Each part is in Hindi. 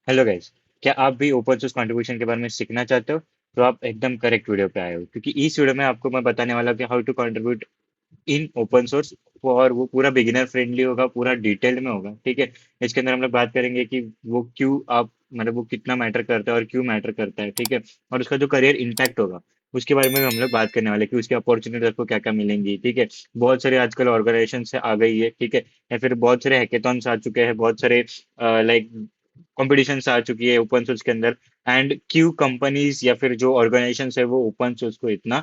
Hello guys. क्या आप भी ओपन सोर्स कंट्रीब्यूशन के बारे में सीखना चाहते हो? तो आप एकदम करेक्ट वीडियो पे आए हो, क्योंकि इस वीडियो में आपको मैं बताने वाला हूँ कि how to contribute in open source. और वो पूरा बिगिनर फ्रेंडली होगा, पूरा डिटेल्ड में होगा। ठीक है। इसके अंदर हम लोग बात करेंगे कि वो क्यों आप मतलब वो कितना मैटर करता है और क्यों मैटर करता है। ठीक है। और उसका जो करियर इम्पैक्ट होगा उसके बारे में भी हम लोग बात करने वाले हैं कि उसकी अपॉर्चुनिटी आपको क्या क्या मिलेंगी। ठीक है। बहुत सारे आजकल ऑर्गेनाइजेशन से आ गई है। ठीक है। या फिर बहुत सारे हैकेथॉन्स आ चुके हैं, बहुत सारे लाइक कॉम्पिटिशंस आ चुकी है ओपन सोर्स के अंदर। एंड क्यों कंपनीज या फिर जो ऑर्गेनाइजेशन है वो ओपन सोर्स को इतना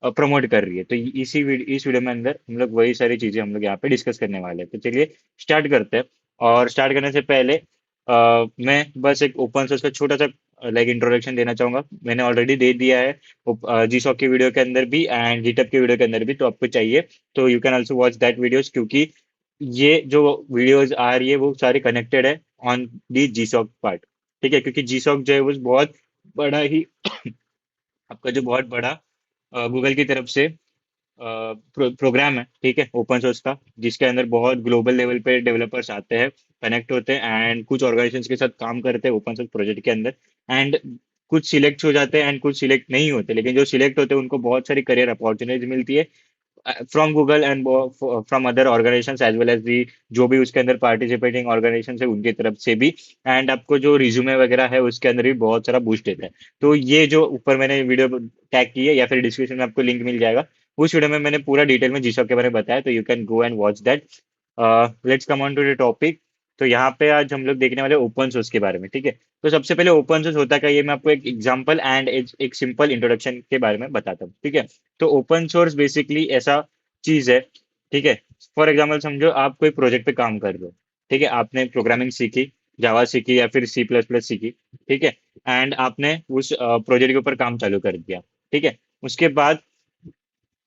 प्रमोट कर रही है। तो इस वीडियो में अंदर हम लोग वही सारी चीजें हम लोग यहाँ पे डिस्कस करने वाले हैं। तो चलिए स्टार्ट करते हैं। और स्टार्ट करने से पहले मैं बस एक ओपन सोर्स का छोटा सा लाइक इंट्रोडक्शन देना चाहूंगा। मैंने ऑलरेडी दे दिया है जी सॉक की वीडियो के अंदर भी एंड जीटअप की वीडियो के अंदर भी। तो आपको चाहिए तो you can also watch that videos, क्योंकि ये जो वीडियोस आ रही है वो सारी कनेक्टेड है on the G SoC part. ठीक है। क्योंकि जी सॉक जो है वो बहुत बड़ा ही आपका जो बहुत बड़ा गूगल की तरफ से प्रोग्राम है। ठीक है। ओपन सोर्स का, जिसके अंदर बहुत ग्लोबल लेवल पे डेवलपर्स आते हैं, कनेक्ट होते हैं एंड कुछ ऑर्गेनाइजेशंस के साथ काम करते हैं ओपन सोर्स प्रोजेक्ट के अंदर। एंड कुछ सिलेक्ट हो जाते हैं एंड कुछ सिलेक्ट नहीं होते, लेकिन जो सिलेक्ट होते हैं उनको बहुत सारी करियर अपॉर्चुनिटीज मिलती है from Google and from other organisations as well as the जो भी उसके अंदर पार्टिसिपेटिंग ऑर्गेनाइजेशन है उनकी तरफ से भी। एंड आपको जो रिज्यूमे वगैरह है उसके अंदर भी बहुत सारा बूस्ट देता है। तो ये जो ऊपर मैंने वीडियो टैग की है या फिर डिस्क्रिप्शन में आपको लिंक मिल जाएगा, उस वीडियो में मैंने पूरा डिटेल में जीसॉक के बारे में बताया। तो you can go and watch that. Let's come on to the topic. तो यहाँ पे आज हम लोग देखने वाले ओपन सोर्स के बारे में। ठीक है। तो सबसे पहले ओपन सोर्स होता क्या, ये मैं आपको एक एग्जांपल एंड एक सिंपल इंट्रोडक्शन के बारे में बताता हूँ। ठीक है। तो ओपन सोर्स बेसिकली ऐसा चीज है। ठीक है। फॉर एग्जाम्पल समझो आप कोई प्रोजेक्ट पे काम कर रहे हो। ठीक है। आपने प्रोग्रामिंग सीखी, जावा सीखी या फिर सी प्लस प्लस सीखी। ठीक है। एंड आपने उस प्रोजेक्ट के ऊपर काम चालू कर दिया। ठीक है। उसके बाद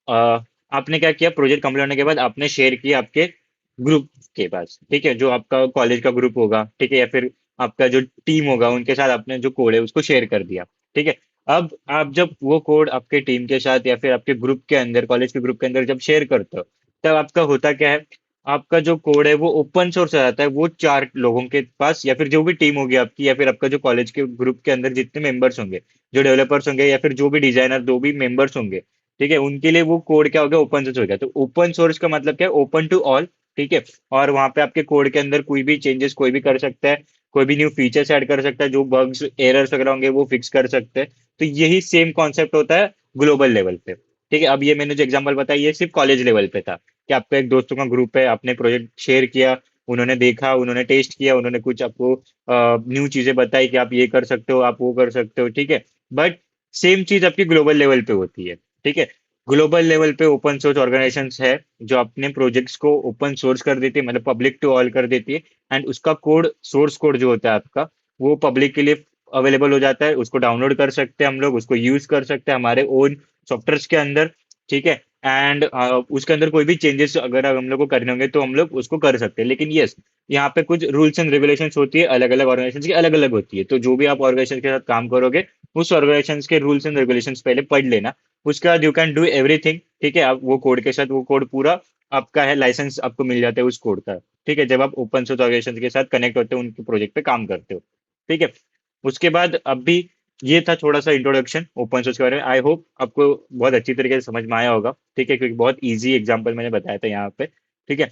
अ, आपने क्या किया, प्रोजेक्ट कंप्लीट होने के बाद आपने शेयर किया आपके ग्रुप के पास। ठीक है। जो आपका कॉलेज का ग्रुप होगा, ठीक है, या फिर आपका जो टीम होगा उनके साथ आपने जो कोड है उसको शेयर कर दिया। ठीक है। अब आप जब वो कोड आपके टीम के साथ या फिर आपके ग्रुप के अंदर, कॉलेज के ग्रुप के अंदर जब शेयर करते हो, तब आपका होता क्या है, आपका जो कोड है वो ओपन सोर्स हो जाता है। वो चार लोगों के पास या फिर जो भी टीम होगी आपकी या फिर आपका जो कॉलेज के ग्रुप के अंदर जितने मेंबर्स होंगे, जो डेवलपर्स होंगे या फिर जो भी डिजाइनर, जो भी मेंबर्स होंगे, ठीक है, उनके लिए वो कोड क्या हो गया, ओपन सोर्स हो गया। तो ओपन सोर्स का मतलब क्या है, ओपन टू ऑल। ठीक है। और वहां पे आपके कोड के अंदर कोई भी चेंजेस कोई भी कर सकता है, कोई भी न्यू फीचर्स ऐड कर सकता है, जो बग्स एरर्स वगैरह होंगे वो फिक्स कर सकते हैं। तो यही सेम कॉन्सेप्ट होता है ग्लोबल लेवल पे। ठीक है। अब ये मैंने जो एग्जांपल बताया ये सिर्फ कॉलेज लेवल पे था कि आपका एक दोस्तों का ग्रुप है, आपने प्रोजेक्ट शेयर किया, उन्होंने देखा, उन्होंने टेस्ट किया, उन्होंने कुछ आपको न्यू चीजें बताई कि आप ये कर सकते हो, आप वो कर सकते हो। ठीक है। बट सेम चीज आपकी ग्लोबल लेवल पे होती है। ठीक है। ग्लोबल लेवल पे ओपन सोर्स ऑर्गेनाइजेशंस है जो अपने प्रोजेक्ट्स को ओपन सोर्स कर देती है, मतलब पब्लिक टू ऑल कर देती है। एंड उसका कोड, सोर्स कोड जो होता है आपका, वो पब्लिक के लिए अवेलेबल हो जाता है। उसको डाउनलोड कर सकते हैं हम लोग, उसको यूज कर सकते हैं हमारे ओन सॉफ्टवेयर के अंदर। ठीक है। एंड उसके अंदर कोई भी चेंजेस अगर हम लोग को करने होंगे तो हम लोग उसको कर सकते हैं। लेकिन यस, यहाँ पे कुछ रूल्स एंड रेगुलेशंस होती है, अलग अलग ऑर्गेनाइजेशन की अलग अलग होती है। तो जो भी आप ऑर्गेनाइजेशन के साथ काम करोगे उस ऑर्गेनाइजेशन के रूल्स एंड रेगुलेशंस पहले पढ़ लेना। उसके बाद यू कैन डू एवरीथिंग। ठीक है। आप वो कोड के साथ, वो कोड पूरा आपका है, लाइसेंस आपको मिल जाता है उस कोड का। ठीक है। जब आप ओपन सोर्स ऑर्गेनाइजेशन के साथ कनेक्ट होते हो, उनके प्रोजेक्ट पे काम करते हो। ठीक है। उसके बाद अब भी ये था थोड़ा सा इंट्रोडक्शन ओपन सोर्स के बारे में। आई होप आपको बहुत अच्छी तरीके से समझ में आया होगा। ठीक है। क्योंकि बहुत इजी एग्जांपल मैंने बताया था यहाँ पे। ठीक है।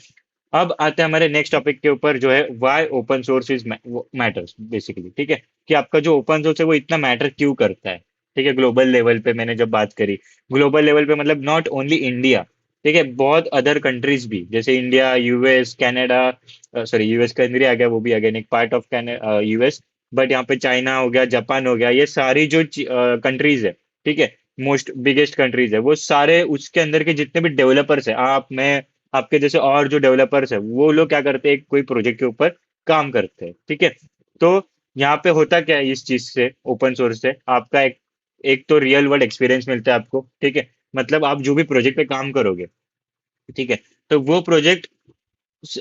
अब आते हैं हमारे नेक्स्ट टॉपिक के ऊपर, जो है why open source is matters basically. ठीक है। कि आपका जो ओपन सोर्स है वो इतना मैटर क्यों करता है। ठीक है। ग्लोबल लेवल पे मैंने जब बात करी, ग्लोबल लेवल पे मतलब नॉट ओनली इंडिया। ठीक है। बहुत अदर कंट्रीज भी, जैसे India, US, Canada, sorry US का इंडिया आ गया, वो भी अगेन एक पार्ट ऑफ यूएस। बट यहाँ पे चाइना हो गया, जापान हो गया, ये सारी जो कंट्रीज है, ठीक है, मोस्ट बिगेस्ट कंट्रीज है, वो सारे उसके अंदर के जितने भी डेवलपर्स है, आप, मैं, आपके जैसे और जो डेवलपर्स है, वो लोग क्या करते हैं, कोई प्रोजेक्ट के ऊपर काम करते हैं। ठीक है। तो यहाँ पे होता क्या है, इस चीज से, ओपन सोर्स से आपका एक एक तो रियल वर्ल्ड एक्सपीरियंस मिलता है आपको। ठीक है। मतलब आप जो भी प्रोजेक्ट पे काम करोगे, ठीक है, तो वो प्रोजेक्ट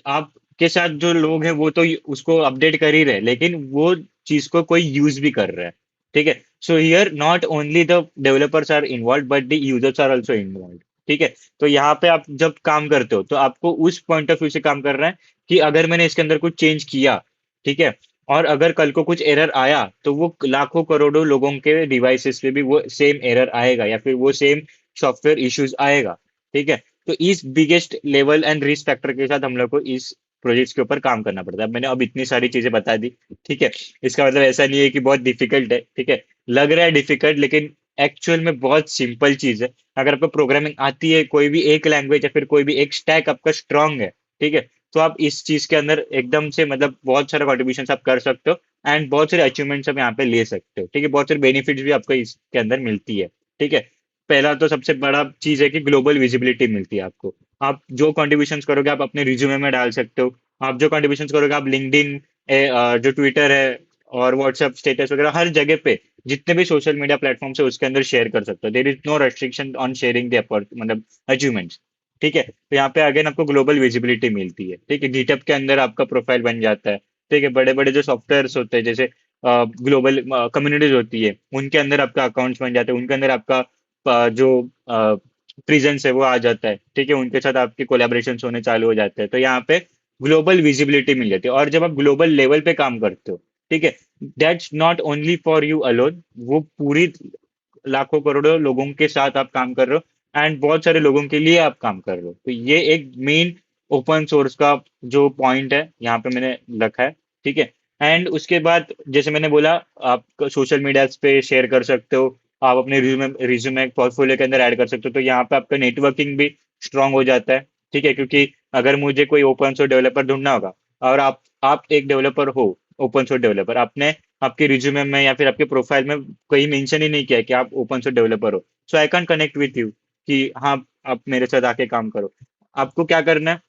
आपके साथ जो लोग हैं वो तो उसको अपडेट कर ही रहे, लेकिन वो चीज को कोई यूज भी कर रहा है। ठीक है। So here not only the developers are involved but the users are also involved. ठीक है। तो यहाँ पे आप जब काम करते हो तो आपको उस पॉइंट ऑफ व्यू से काम कर रहा है कि अगर मैंने इसके अंदर कुछ चेंज किया, ठीक है, और अगर कल को कुछ एरर आया तो वो लाखों करोड़ों लोगों के डिवाइसेस पे भी वो सेम एरर आएगा या फिर वो सेम सॉफ्टवेयर इश्यूज आएगा। ठीक है। तो इस biggest level and risk factor के साथ हम लोग को इस प्रोजेक्ट्स के ऊपर काम करना पड़ता है। मैंने अब इतनी सारी चीजें बता दी। ठीक है। इसका मतलब ऐसा नहीं है कि बहुत डिफिकल्ट है। ठीक है। लग रहा है डिफिकल्ट, लेकिन एक्चुअल में बहुत सिंपल चीज है। अगर आपको प्रोग्रामिंग आती है, कोई भी एक लैंग्वेज या फिर कोई भी एक स्टैक आपका स्ट्रांग है, ठीक है, तो आप इस चीज के अंदर एकदम से मतलब बहुत सारे कॉन्ट्रीब्यूशन आप कर सकते हो एंड बहुत सारे अचीवमेंट्स आप यहाँ पे ले सकते हो। ठीक है। बहुत सारे बेनिफिट्स भी आपको इसके अंदर मिलती है। ठीक है। पहला तो सबसे बड़ा चीज है कि ग्लोबल विजिबिलिटी मिलती है आपको। आप जो कॉन्ट्रीब्यूशन करोगे आप अपने रिज्यूमे में डाल सकते हो। आप जो कॉन्ट्रीब्यूशन करोगे आप लिंक्डइन, जो ट्विटर है और व्हाट्सएप स्टेटस वगैरह हर जगह पे जितने भी सोशल मीडिया प्लेटफॉर्म्स है उसके अंदर शेयर कर सकते हो। There is no restriction on sharing the मतलब अचीवमेंट्स। ठीक है। तो यहाँ पे अगेन आपको ग्लोबल विजिबिलिटी मिलती है। ठीक है। गिटहब के अंदर आपका प्रोफाइल बन जाता है। ठीक है। बड़े बड़े जो सॉफ्टवेयर्स होते हैं जैसे ग्लोबल कम्युनिटीज होती है उनके अंदर आपका अकाउंट्स बन जाते हैं, उनके अंदर आपका जो प्रेजेंस है वो आ जाता है। ठीक है। उनके साथ आपके कोलैबोरेशन होने चालू हो जाते हैं। तो यहाँ पे ग्लोबल विजिबिलिटी मिल जाती है। और जब आप ग्लोबल लेवल पे काम करते हो, ठीक है, that's not only for you alone, वो पूरी लाखों करोड़ों लोगों के साथ आप काम कर रहे हो एंड बहुत सारे लोगों के लिए आप काम कर रहे हो। तो ये एक मेन ओपन सोर्स का जो पॉइंट है यहाँ पे मैंने रखा है। ठीक है। एंड उसके बाद जैसे मैंने बोला, आप सोशल मीडिया पे शेयर कर सकते हो, आप अपने रिज्यूमे रिज्यूमे पोर्टफोलियो के अंदर ऐड कर सकते हो। तो यहाँ पे आपका नेटवर्किंग भी स्ट्रांग हो जाता है। ठीक है। क्योंकि अगर मुझे कोई ओपन सोर्स डेवलपर ढूंढना होगा और आप एक डेवलपर हो, ओपन सोर्स डेवलपर, आपने आपके रिज्यूमे में या फिर आपके प्रोफाइल में कहीं मेंशन ही नहीं किया है कि आप ओपन सोर्स डेवलपर हो, so I can connect with you कि हाँ आप मेरे साथ आके काम करो। आपको क्या करना है,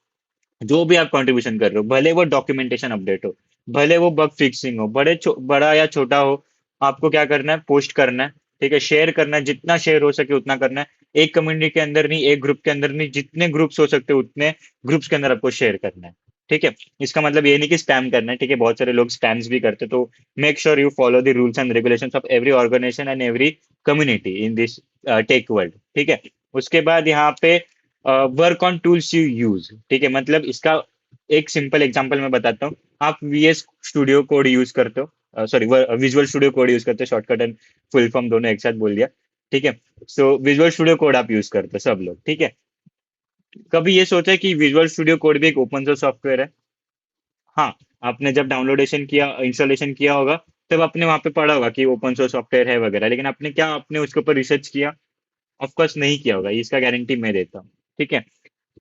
जो भी आप कंट्रीब्यूशन कर रहे हो, भले वो डॉक्यूमेंटेशन अपडेट हो, भले वो बग फिक्सिंग हो, बड़ा या छोटा हो, आपको क्या करना है, पोस्ट करना है। ठीक है। शेयर करना है, जितना शेयर हो सके उतना करना है। एक कम्युनिटी के अंदर नहीं, एक ग्रुप के अंदर नहीं, जितने ग्रुप्स हो सकते हैं उतने ग्रुप्स के अंदर आपको शेयर करना है। ठीक है। इसका मतलब ये नहीं कि स्पैम करना है। ठीक है। बहुत सारे लोग स्पैम्स भी करते हैं। तो make sure you follow the rules and regulations of every organisation and every community in this tech world. ठीक है। उसके बाद यहाँ पे work on tools you use. ठीक है। मतलब इसका एक सिंपल एग्जांपल मैं बताता हूँ। आप वीएस स्टूडियो कोड यूज करते हो, sorry visual studio code use करते हो, शॉर्टकट एंड फुल फॉर्म दोनों एक साथ बोल दिया। ठीक है। सो विजुअल स्टूडियो कोड आप यूज करते हो सब लोग। ठीक है। कभी ये सोचा है कि विजुअल स्टूडियो कोड भी एक ओपन सोर्स सॉफ्टवेयर है? हाँ। आपने जब डाउनलोडेशन किया, इंस्टॉलेशन किया होगा, तब आपने वहां पे पढ़ा होगा कि ओपन सोर्स सॉफ्टवेयर है वगैरह, लेकिन आपने उसके ऊपर रिसर्च किया? ऑफकोर्स नहीं किया होगा, इसका गारंटी मैं देता हूँ। ठीक है।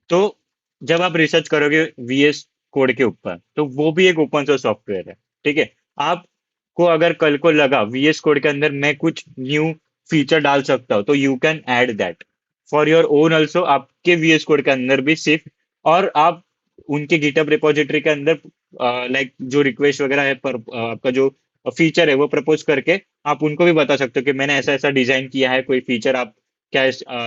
तो जब आप रिसर्च करोगे वीएस कोड के ऊपर, तो वो भी एक ओपन सोर्स सॉफ्टवेयर है। ठीक है। आपको अगर कल को लगा वीएस कोड के अंदर मैं कुछ न्यू फीचर डाल सकता हूँ, तो you can add that for your own also, आपके वीएस कोड के अंदर भी सिर्फ। और आप उनके गिटअप रिपोजिटरी के अंदर लाइक जो रिक्वेस्ट वगैरह है पर आपका जो फीचर है वो प्रपोज करके आप उनको भी बता सकते हो कि मैंने ऐसा ऐसा डिजाइन किया है, कोई फीचर आप क्या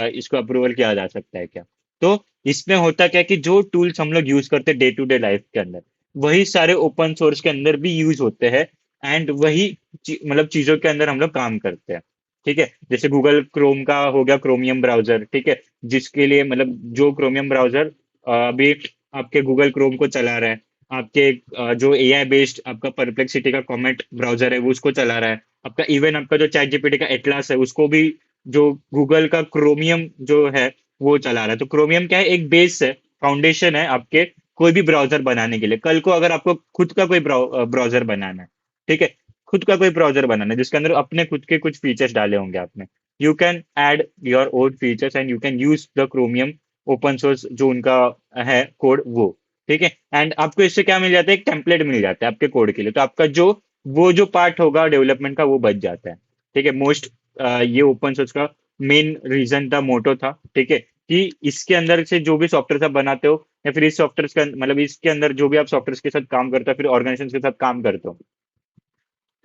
इसको अप्रूवल किया जा सकता है क्या। तो इसमें होता क्या है कि जो टूल्स हम लोग यूज करते हैं डे टू डे लाइफ के अंदर, वही सारे ओपन सोर्स के अंदर भी यूज होते हैं एंड वही मतलब चीजों के अंदर हम लोग काम करते हैं। ठीक है। जैसे गूगल क्रोम का हो गया क्रोमियम ब्राउजर। ठीक है। जिसके लिए मतलब जो क्रोमियम ब्राउजर अभी आपके गूगल क्रोम को चला रहा है, आपके जो एआई बेस्ड आपका परप्लेक्सिटी का कॉमेट ब्राउजर है वो उसको चला रहा है, आपका इवन आपका जो चैट जीपीटी का एटलास है उसको भी जो गूगल का क्रोमियम जो है वो चला रहा है। तो क्रोमियम क्या है, एक बेस है, फाउंडेशन है आपके कोई भी ब्राउजर बनाने के लिए। कल को अगर आपको खुद का कोई ब्राउजर बनाना है, ठीक है, खुद का कोई ब्राउजर बनाना है जिसके अंदर अपने खुद के कुछ फीचर्स डाले होंगे आपने, you can add your own features and you can use the chromium open source जो उनका है कोड वो। ठीक है। एंड आपको इससे क्या मिल जाता है, एक टेम्पलेट मिल जाता है आपके कोड के लिए। तो आपका जो वो जो पार्ट होगा डेवलपमेंट का वो बच जाता है। ठीक है। ये ओपन सोर्स का मेन रीजन था, मोटो था। ठीक है। कि इसके अंदर से जो भी सॉफ्टवेयर आप बनाते हो या फिर इस सॉफ्टवेयर के मतलब इसके अंदर जो भी आप सॉफ्टवेयर के साथ काम करते हो फिर ऑर्गेनाइजेशन के साथ काम करते हो,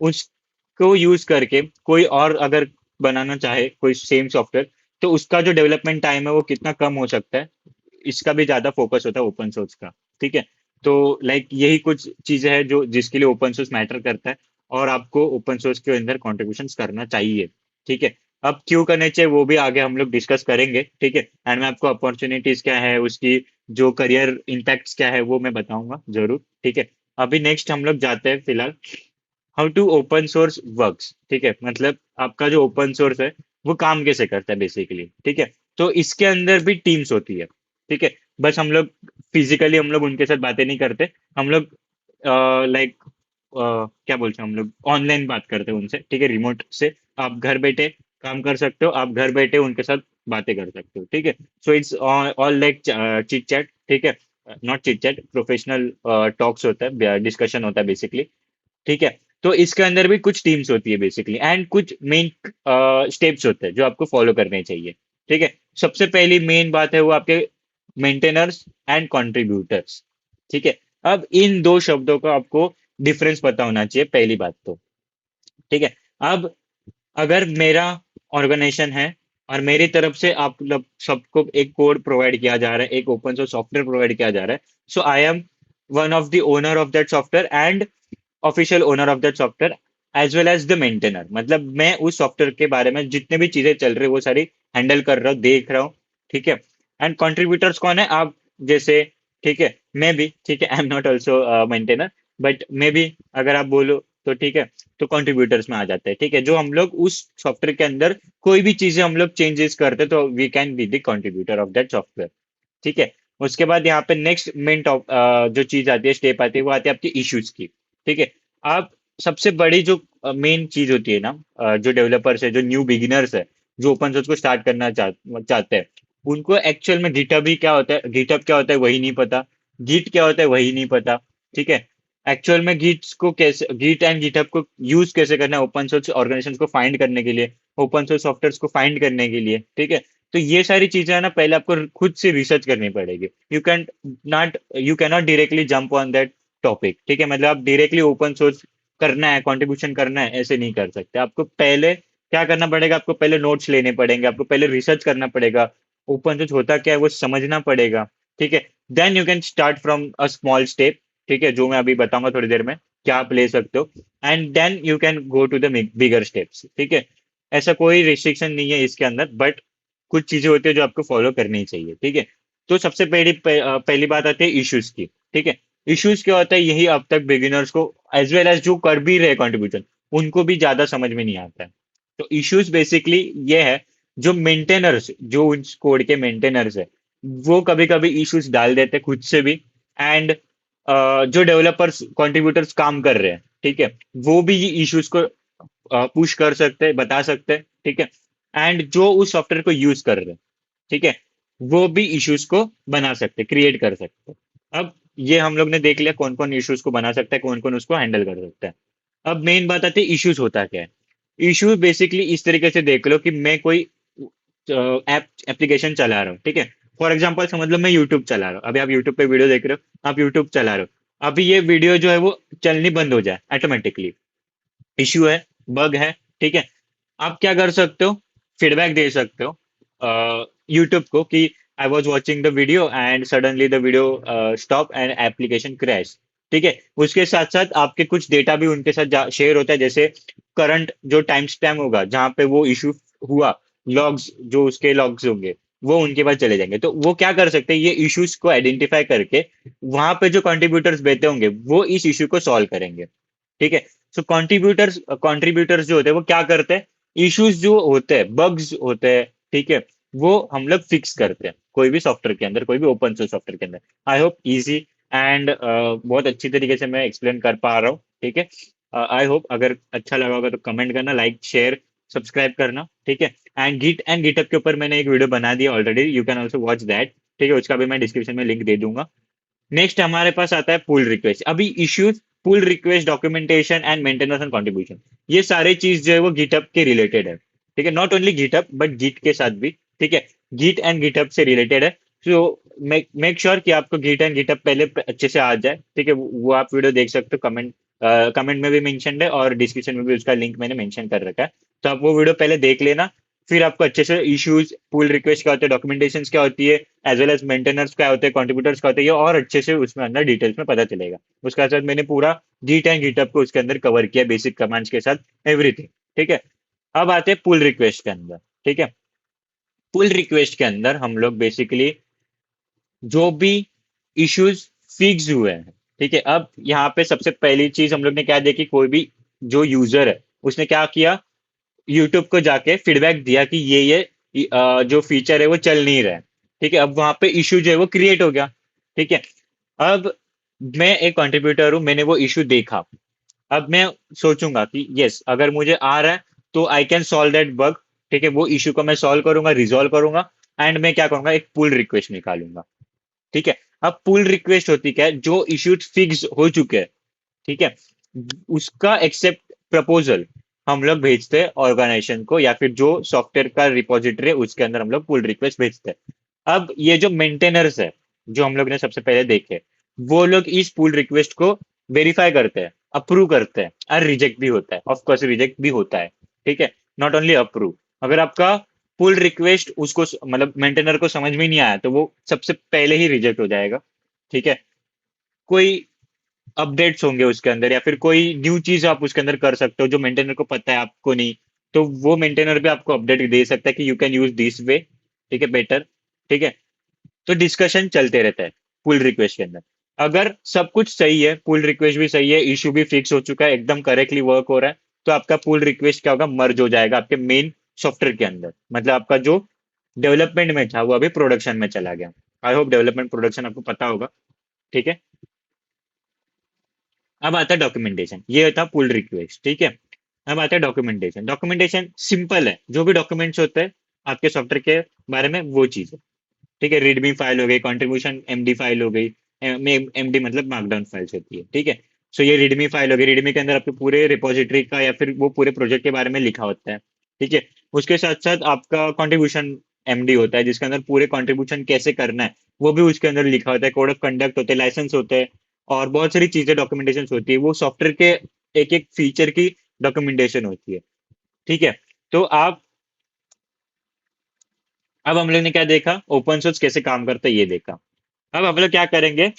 उसको यूज करके कोई और अगर बनाना चाहे कोई सेम सॉफ्टवेयर, तो उसका जो डेवलपमेंट टाइम है वो कितना कम हो सकता है, इसका भी ज्यादा फोकस होता है ओपन सोर्स का। ठीक है। तो लाइक यही कुछ चीजें हैं जो जिसके लिए ओपन सोर्स मैटर करता है और आपको ओपन सोर्स के अंदर कॉन्ट्रीब्यूशन करना चाहिए। ठीक है। अब क्यों करने चाहिए वो भी आगे हम लोग डिस्कस करेंगे। ठीक है। एंड मैं आपको अपॉर्चुनिटीज क्या है उसकी, जो करियर इम्पैक्ट्स क्या है वो मैं बताऊंगा जरूर। ठीक है। अभी नेक्स्ट हम लोग जाते हैं फिलहाल how to open source works. ठीक है, मतलब आपका जो ओपन सोर्स है वो काम कैसे करता है बेसिकली। ठीक है, तो इसके अंदर भी टीम्स होती है। ठीक है, बस हम लोग फिजिकली हम लोग उनके साथ बातें नहीं करते, हम लोग लाइक क्या बोलते हैं, हम लोग ऑनलाइन बात करते हैं उनसे। ठीक है, रिमोट से आप घर बैठे काम कर सकते हो, आप घर बैठे उनके साथ बातें कर सकते हो। ठीक है, so it's all like chit chat. ठीक है, not chit chat, professional talks होता है, डिस्कशन होता है बेसिकली। ठीक है, तो इसके अंदर भी कुछ टीम्स होती है बेसिकली, एंड कुछ मेन स्टेप्स होते हैं जो आपको फॉलो करने चाहिए। ठीक है, सबसे पहली मेन बात है वो आपके मेंटेनर्स एंड कंट्रीब्यूटर्स। ठीक है, अब इन दो शब्दों का आपको डिफरेंस पता होना चाहिए, पहली बात तो। ठीक है, अब अगर मेरा ऑर्गेनाइजेशन है और मेरी तरफ से आप लोग सबको एक कोड प्रोवाइड किया जा रहा है, एक ओपन सोर्स सॉफ्टवेयर प्रोवाइड किया जा रहा है, so I am one of the owner of that software and official owner of that software as well as the maintainer. मतलब मैं उस सॉफ्टवेयर के बारे में जितने भी चीजें चल रही है वो सारी हैंडल कर रहा हूँ, देख रहा हूँ। ठीक है, एंड कंट्रीब्यूटर्स कौन है, आप जैसे। ठीक है, मैं भी, ठीक है, I am not also maintainer, but मैं भी, अगर आप बोलो तो ठीक है, तो कंट्रीब्यूटर्स में आ जाते हैं। ठीक है, जो हम लोग उस सॉफ्टवेयर के अंदर कोई भी चीजें हम लोग चेंजेस करते हैं तो we can be the contributor of that software. ठीक है, उसके बाद यहाँ पे नेक्स्ट मेन जो चीज आती है, स्टेप आती है, वो आती है आपकी इश्यूज की। ठीक है, आप सबसे बड़ी जो मेन चीज होती है ना, जो डेवलपर्स है, जो न्यू बिगिनर्स है, जो ओपन सोर्स को स्टार्ट करना चाहते हैं, उनको एक्चुअल में गिटहब ही क्या होता है, गिटहब क्या होता है वही नहीं पता, गिट क्या होता है वही नहीं पता। ठीक है, एक्चुअल में गिट्स को कैसे, गिट एंड गिटहब को यूज कैसे करना है ओपन सोर्स ऑर्गेनाइजेशन को फाइंड करने के लिए, ओपन सोर्स सॉफ्टवेयर को फाइंड करने के लिए। ठीक है, तो ये सारी चीजें है ना, पहले आपको खुद से रिसर्च करनी पड़ेगी। You can not directly jump on that topic. ठीक है, मतलब आप डायरेक्टली ओपन सोर्स करना है, कंट्रीब्यूशन करना है, ऐसे नहीं कर सकते। आपको पहले क्या करना पड़ेगा, आपको पहले नोट्स लेने पड़ेंगे, आपको पहले रिसर्च करना पड़ेगा, ओपन सोर्स होता क्या है वो समझना पड़ेगा। ठीक है, then you can start from a small step. ठीक है, जो मैं अभी बताऊंगा थोड़ी देर में क्या आप ले सकते हो, and then you can go to the bigger steps. ठीक है, ऐसा कोई रिस्ट्रिक्शन नहीं है इसके अंदर, बट कुछ चीजें होती है जो आपको फॉलो करनी चाहिए। ठीक है, तो सबसे पहली बात आती है इश्यूज की। ठीक है, इश्यूज क्या होता है, यही अब तक बिगिनर्स को एज वेल एज जो कर भी रहे कंट्रीब्यूशन, उनको भी ज्यादा समझ में नहीं आता है। तो इश्यूज बेसिकली ये है, जो मेंटेनर्स, जो उस कोड के मेंटेनर्स है, वो कभी कभी इश्यूज डाल देते हैं खुद से भी, एंड जो डेवलपर्स कंट्रीब्यूटर्स काम कर रहे हैं, ठीक है, वो भी ये इश्यूज को पुश कर सकते हैं, बता सकते हैं। ठीक है, एंड जो उस सॉफ्टवेयर को यूज कर रहे हैं, ठीक है, वो भी इश्यूज को बना सकते, क्रिएट कर सकते। अब ये हम लोग ने देख लिया कौन कौन इश्यूज को बना सकता है, कौन कौन उसको हैंडल कर सकता है। अब मेन बात आती है इश्यूज होता क्या है। इश्यूज बेसिकली इस तरीके से देख लो कि मैं कोई एप्लीकेशन चला रहा हूँ। ठीक है, फॉर एग्जाम्पल समझ लो मैं यूट्यूब चला रहा हूँ, अभी आप यूट्यूब पे वीडियो देख रहे हो, आप यूट्यूब चला रहे हो, अभी ये वीडियो जो है वो चलनी बंद हो जाए ऑटोमेटिकली, इश्यू है, बग है। ठीक है, आप क्या कर सकते हो, फीडबैक दे सकते हो यूट्यूब को कि I was watching the video and suddenly the video stop and application crash. ठीक है, उसके साथ साथ आपके कुछ डेटा भी उनके साथ शेयर होता है, जैसे करंट जो टाइम स्टैम्प होगा जहाँ पे वो इशू हुआ, लॉग्स, जो उसके लॉग्स होंगे वो उनके पास चले जाएंगे। तो वो क्या कर सकते हैं, ये इश्यूज को आइडेंटिफाई करके वहां पे जो कंट्रीब्यूटर्स बैठे होंगे वो इस इश्यू को सॉल्व करेंगे। ठीक है, सो कंट्रीब्यूटर्स जो होते हैं वो क्या करते हैं, इश्यूज जो होते हैं, बग्स होते हैं, ठीक है, वो हम लोग फिक्स करते हैं कोई भी सॉफ्टवेयर के अंदर, कोई भी ओपन सोर्स सॉफ्टवेयर के अंदर। आई होप इजी एंड बहुत अच्छी तरीके से मैं एक्सप्लेन कर पा रहा हूँ। ठीक है, आई होप अगर अच्छा लगा होगा तो कमेंट करना, लाइक शेयर सब्सक्राइब करना। ठीक है, एंड गिटअप के ऊपर मैंने एक वीडियो बना दिया already, you can also watch that. ठीक है, उसका भी मैं डिस्क्रिप्शन में लिंक दे दूंगा। नेक्स्ट हमारे पास आता है पुल रिक्वेस्ट। अभी issues, pull request, documentation and maintenance and contribution, ये सारे चीज जो है वो गिटअप के रिलेटेड है। ठीक है, not only GitHub but Git के साथ भी। ठीक है, गिट एंड गिटअप से रिलेटेड है। सो मेक श्योर कि आपको गिट एंड गिटअप पहले अच्छे से आ जाए। ठीक है, वो आप वीडियो देख सकते हो, कमेंट में भी मेंशन है और डिस्क्रिप्शन में भी उसका लिंक मैंने मेंशन कर रखा है। तो आप वो वीडियो पहले देख लेना, फिर आपको अच्छे से इश्यूज, पुल रिक्वेस्ट क्या होते हैं, डॉक्यूमेंटेशन क्या होती है, एज वेल एज मेंटेनर्स क्या होते हैं, कंट्रीब्यूटर्स क्या होते हैं, ये और अच्छे से उसमें अंदर डिटेल्स में पता चलेगा। उसके साथ मैंने पूरा गिट एंड गिटअप को उसके अंदर कवर किया, बेसिक कमांड्स के साथ, एवरीथिंग। ठीक है, अब आते हैं पुल रिक्वेस्ट के अंदर। ठीक है, पुल रिक्वेस्ट के अंदर हम लोग बेसिकली जो भी इश्यूज फिक्स हुए हैं, ठीक है, अब यहाँ पे सबसे पहली चीज हम लोग ने क्या देखी, कोई भी जो यूजर है उसने क्या किया, यूट्यूब को जाके फीडबैक दिया कि ये जो फीचर है वो चल नहीं रहा है। ठीक है, अब वहां पे इशू जो है वो क्रिएट हो गया। ठीक है, अब मैं एक कंट्रीब्यूटर हूँ, मैंने वो इशू देखा। अब मैं सोचूंगा कि यस, अगर मुझे आ रहा है तो I can solve that bug. ठीक है, वो इशू को मैं सॉल्व करूंगा, रिजॉल्व करूंगा। एंड मैं क्या करूंगा, एक पुल रिक्वेस्ट निकालूंगा। ठीक है, अब पुल रिक्वेस्ट होती क्या है, जो इश्यूज फिक्स हो चुके हैं, ठीक है, उसका एक्सेप्ट प्रपोजल हम लोग भेजते हैं ऑर्गेनाइजेशन को, या फिर जो सॉफ्टवेयर का रिपोजिटरी है उसके अंदर हम लोग पुल रिक्वेस्ट भेजते हैं। अब ये जो मेंटेनर्स है, जो हम लोग ने सबसे पहले देखे, वो लोग इस पुल रिक्वेस्ट को वेरीफाई करते हैं, अप्रूव करते हैं, और रिजेक्ट भी होता है, ऑफ कोर्स रिजेक्ट भी होता है। ठीक है, नॉट ओनली अप्रूव। अगर आपका पुल रिक्वेस्ट उसको मतलब मेंटेनर को समझ में नहीं आया तो वो सबसे पहले ही रिजेक्ट हो जाएगा। ठीक है, कोई अपडेट्स होंगे उसके अंदर, या फिर कोई न्यू चीज आप उसके अंदर कर सकते हो जो मेंटेनर को पता है आपको नहीं, तो वो मेंटेनर भी आपको अपडेट दे सकता है कि you can use this way. ठीक है, बेटर। ठीक है, तो डिस्कशन चलते रहता है पुल रिक्वेस्ट के अंदर। अगर सब कुछ सही है, पुल रिक्वेस्ट भी सही है, इशू भी फिक्स हो चुका है, एकदम करेक्टली वर्क हो रहा है, तो आपका पुल रिक्वेस्ट क्या होगा, मर्ज हो जाएगा आपके मेन सॉफ्टवेयर के अंदर। मतलब आपका जो डेवलपमेंट में था वो अभी प्रोडक्शन में चला गया। आई होप डेवलपमेंट प्रोडक्शन आपको पता होगा। ठीक है, अब आता है डॉक्यूमेंटेशन, ये था पुल रिक्वेस्ट। ठीक है, अब आता है डॉक्यूमेंटेशन। डॉक्यूमेंटेशन सिंपल है, जो भी डॉक्यूमेंट्स होते हैं आपके सॉफ्टवेयर के बारे में वो चीज़ है। ठीक है, रीडमी फाइल हो गई, कंट्रीब्यूशन एमडी फाइल हो गई। एमडी मतलब मार्कडाउन फाइल्स होती है। ठीक है, सो ये रीडमी फाइल हो गई, रीडमी के अंदर आपके पूरे रिपोजिटरी का या फिर वो पूरे प्रोजेक्ट के बारे में लिखा होता है। ठीक है, उसके साथ साथ आपका कंट्रीब्यूशन एमडी होता है, जिसके अंदर पूरे कंट्रीब्यूशन कैसे करना है वो भी उसके अंदर लिखा होता है, कोड ऑफ कंडक्ट होते हैं, लाइसेंस होते हैं, और बहुत सारी चीजें डॉक्यूमेंटेशन होती है, वो सॉफ्टवेयर के एक एक फीचर की डॉक्यूमेंटेशन होती है। ठीक है, तो आप, अब हम लोग ने क्या देखा, ओपन सोर्स कैसे काम करता है ये देखा। अब हम लोग क्या करेंगे,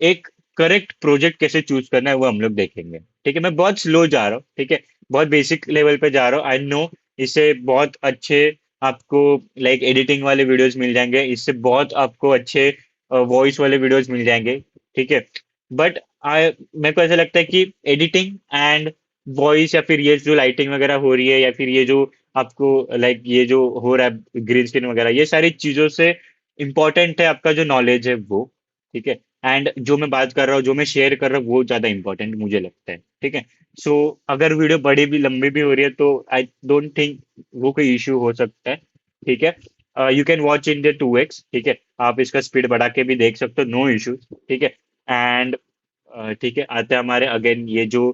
एक करेक्ट प्रोजेक्ट कैसे चूज करना है वो हम लोग देखेंगे। ठीक है, मैं बहुत स्लो जा रहा हूँ, ठीक है, बहुत बेसिक लेवल पे जा रहा हूँ, आई नो। इससे बहुत अच्छे आपको लाइक एडिटिंग वाले वीडियोस मिल जाएंगे, इससे बहुत आपको अच्छे वॉइस वाले वीडियोस मिल जाएंगे। ठीक है, बट आई, मेरे को ऐसा लगता है कि एडिटिंग एंड वॉइस, या फिर ये जो लाइटिंग वगैरह हो रही है, या फिर ये जो आपको लाइक ये जो हो रहा है ग्रीन स्क्रीन वगैरह, ये सारी चीजों से इंपॉर्टेंट है आपका जो नॉलेज है वो। ठीक है, एंड जो मैं बात कर रहा हूँ, जो मैं शेयर कर रहा हूँ, वो ज्यादा इंपॉर्टेंट मुझे लगता है। ठीक है, सो अगर वीडियो बड़ी भी लंबी भी हो रही है तो आई डोंट थिंक वो कोई इश्यू हो सकता है। ठीक है, you can watch in the 2x। ठीक है, आप इसका स्पीड बढ़ा के भी देख सकते हो, नो इश्यूज। ठीक है, एंड ठीक है, आते हैं हमारे अगेन ये जो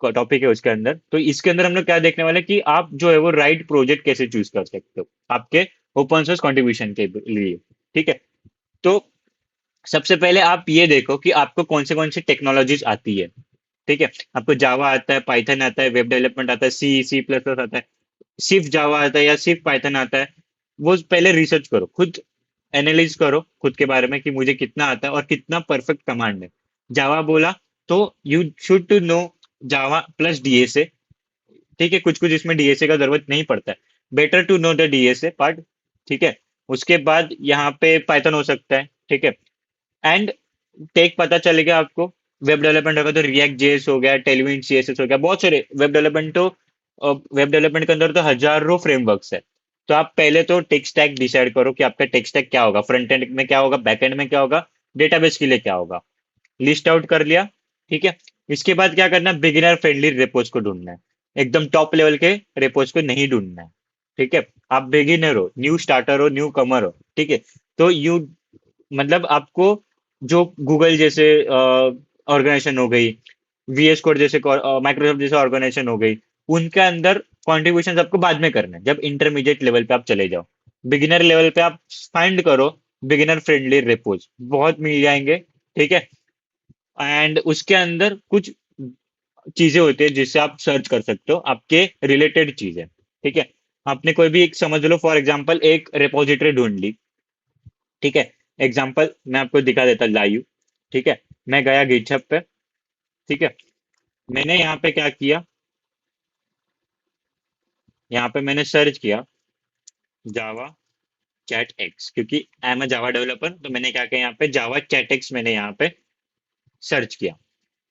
टॉपिक है उसके अंदर। तो इसके अंदर हम लोग क्या देखने वाले हैं कि आप जो है वो राइट प्रोजेक्ट कैसे चूज कर सकते हो आपके ओपन सोर्स कंट्रीब्यूशन के लिए। ठीक है, तो सबसे पहले आप ये देखो कि आपको कौन से टेक्नोलॉजीज आती है। ठीक है, आपको जावा आता है, पाइथन आता है, वेब डेवलपमेंट आता है, सी प्लस प्लस आता है, सिर्फ जावा आता है या सिर्फ पाइथन आता है, वो पहले रिसर्च करो, खुद एनालाइज करो खुद के बारे में कि मुझे कितना आता है और कितना परफेक्ट कमांड है। जावा बोला तो you should to know Java plus DSA. ठीक है, कुछ कुछ इसमें डीएसए का जरूरत नहीं पड़ता है, better to know the DSA part. ठीक है, उसके बाद यहाँ पे पाइथन हो सकता है। ठीक है, एंड टेक पता चलेगा आपको। वेब डेवलपमेंट होगा तो रिएक्ट जेएस हो गया, टेलविन सीएसएस हो गया, बहुत सारे वेब डेवलपमेंट तो, वेब डेवलपमेंट के अंदर तो हजारों फ्रेमवर्क्स है। तो आप पहले तो टेक स्टैक डिसाइड करो कि आपका टेक स्टैक क्या होगा, फ्रंट एंड में क्या होगा, बैक एंड में क्या होगा, डेटाबेस के लिए क्या होगा, लिस्ट आउट कर लिया। ठीक है, इसके बाद क्या करना है, बिगिनर फ्रेंडली रेपोज को ढूंढना है, एकदम टॉप लेवल के रेपोज को नहीं ढूंढना है। ठीक है, आप बिगिनर हो, न्यू स्टार्टर हो, न्यू कमर हो, ठीक है, तो यू मतलब आपको जो गूगल जैसे ऑर्गेनाइजेशन हो गई, वीएस कोड जैसे, माइक्रोसॉफ्ट जैसे ऑर्गेनाइजेशन हो गई, उनके अंदर कॉन्ट्रीब्यूशन आपको बाद में करना है जब इंटरमीडिएट लेवल पे आप चले जाओ। बिगिनर लेवल पे आप फाइंड करो बिगिनर फ्रेंडली रेपोज, बहुत मिल जाएंगे। ठीक है, एंड उसके अंदर कुछ चीजें होती है जिससे आप सर्च कर सकते हो, आपके रिलेटेड चीजें। ठीक है, आपने कोई भी एक समझ लो, फॉर एग्जांपल एक रिपोजिटरी ढूंढ ली। ठीक है, एग्जांपल मैं आपको दिखा देता लाइव। ठीक है, मैं गया गिटहब पे। ठीक है, मैंने यहाँ पे क्या किया, यहाँ पे मैंने सर्च किया जावा चैट एक्स, क्योंकि आई एम अ जावा डेवलपर, तो मैंने क्या किया, यहाँ पे जावा चैट एक्स मैंने यहाँ पे सर्च किया।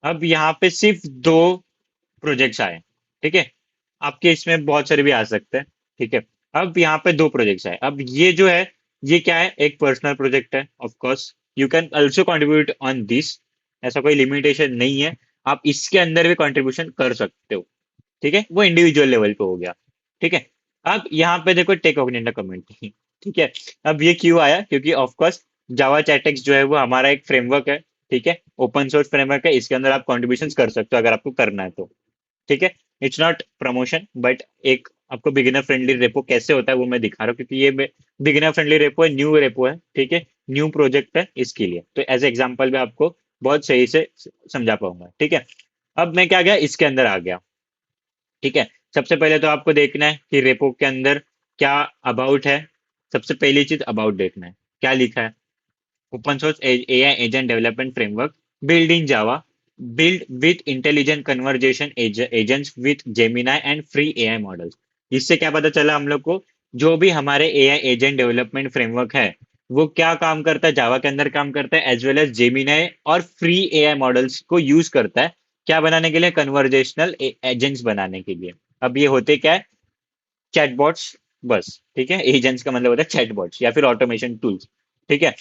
अब यहाँ पे सिर्फ दो प्रोजेक्ट्स आए, ठीक है। आपके इसमें बहुत सारे भी आ सकते हैं, ठीक है। अब यहाँ पे दो प्रोजेक्ट्स आए। अब ये जो है, ये क्या है, एक पर्सनल प्रोजेक्ट है। Of course you can also contribute on this, ऐसा कोई लिमिटेशन नहीं है। आप इसके अंदर भी कंट्रीब्यूशन कर सकते हो, ठीक है। वो इंडिविजुअल लेवल पे हो गया, ठीक है। अब यहाँ पे देखो टेक ऑग्नेटा कम्युनिटी, ठीक है। अब ये क्यों आया, क्योंकि ऑफ कोर्स जावा चैटेक्स जो है वो हमारा एक फ्रेमवर्क है, ठीक है। ओपन सोर्स फ्रेमवर्क है, इसके अंदर आप कॉन्ट्रीब्यूशन कर सकते हो अगर आपको करना है तो, ठीक है। इट्स नॉट प्रमोशन, बट एक आपको बिगिनर फ्रेंडली रेपो कैसे होता है वो मैं दिखा रहा हूँ, क्योंकि ये बिगिनर फ्रेंडली रेपो है, न्यू रेपो है, ठीक है। न्यू प्रोजेक्ट है, इसके लिए तो एज एग्जाम्पल मैं आपको बहुत सही से समझा पाऊंगा, ठीक है। अब मैं क्या गया, इसके अंदर आ गया, ठीक है। सबसे पहले तो आपको देखना है कि रेपो के अंदर क्या अबाउट है। सबसे पहली चीज अबाउट देखना है, क्या लिखा है। Open source AI agent development framework build in Java, build with intelligent conversation agents with Gemini and free AI models। इससे क्या पता चला हम लोग को, जो भी हमारे AI एजेंट डेवलपमेंट फ्रेमवर्क है वो क्या काम करता है, जावा के अंदर काम करता है, एज वेल एज जेमिनाई और फ्री AI मॉडल्स को यूज करता है। क्या बनाने के लिए, कन्वर्जेशनल एजेंट्स बनाने के लिए। अब ये होते क्या है, चैटबॉट्स, बस, ठीक है। एजेंट्स का मतलब होता है चैटबॉट्स या फिर ऑटोमेशन टूल्स, ठीक है।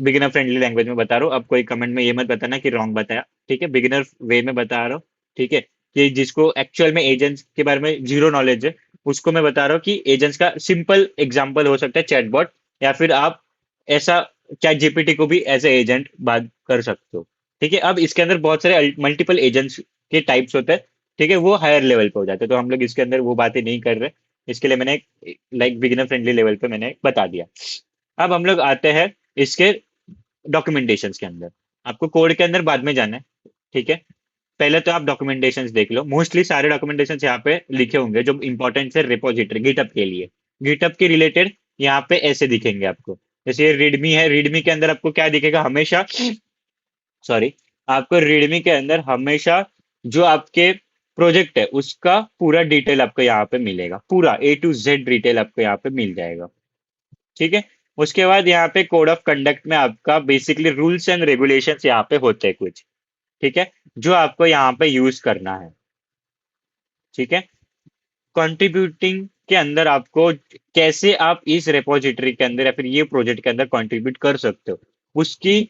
बिगिनर फ्रेंडली लैंग्वेज में बता रहा हूँ, अब कोई कमेंट में ये मत बताना कि रॉन्ग बताया, ठीक है। बिगिनर वे में बता रहा हूँ, ठीक है। कि जिसको एक्चुअल में एजेंट्स के बारे में जीरो नॉलेज है, उसको मैं बता रहा हूँ कि एजेंट्स का सिंपल एग्जांपल हो सकता है चैटबॉट, या फिर आप ऐसा चैट जीपीटी को भी एज ए एजेंट बात कर सकते हो, ठीक है। अब इसके अंदर बहुत सारे मल्टीपल एजेंट्स के टाइप्स होते हैं, ठीक है। वो हायर लेवल पे हो जाते हैं, तो हम लोग इसके अंदर वो बातें नहीं कर रहे। इसके लिए मैंने लाइक बिगिनर फ्रेंडली लेवल पे मैंने बता दिया। अब हम लोग आते हैं इसके डॉक्यूमेंटेशंस के अंदर। आपको कोड के अंदर बाद में जाना है, ठीक है। पहले तो आप डॉक्यूमेंटेशंस देख लो, मोस्टली सारे डॉक्यूमेंटेशंस यहाँ पे लिखे होंगे जो इंपॉर्टेंट है रिपोजिटरी गिटअप के लिए। गिटअप के रिलेटेड यहाँ पे ऐसे दिखेंगे आपको, जैसे ये रीडमी है, रीडमी के अंदर आपको क्या दिखेगा हमेशा, सॉरी, आपको रीडमी के अंदर हमेशा जो आपके प्रोजेक्ट है उसका पूरा डिटेल आपको यहाँ पे मिलेगा, पूरा A to Z डिटेल आपको यहाँ पे मिल जाएगा, ठीक है। उसके बाद यहाँ पे कोड ऑफ कंडक्ट में आपका बेसिकली रूल्स एंड रेगुलेशंस यहाँ पे होते हैं कुछ, ठीक है, जो आपको यहाँ पे यूज करना है, ठीक है। कंट्रीब्यूटिंग के अंदर आपको कैसे आप इस रेपोजिटरी के अंदर या फिर ये प्रोजेक्ट के अंदर कंट्रीब्यूट कर सकते हो, उसकी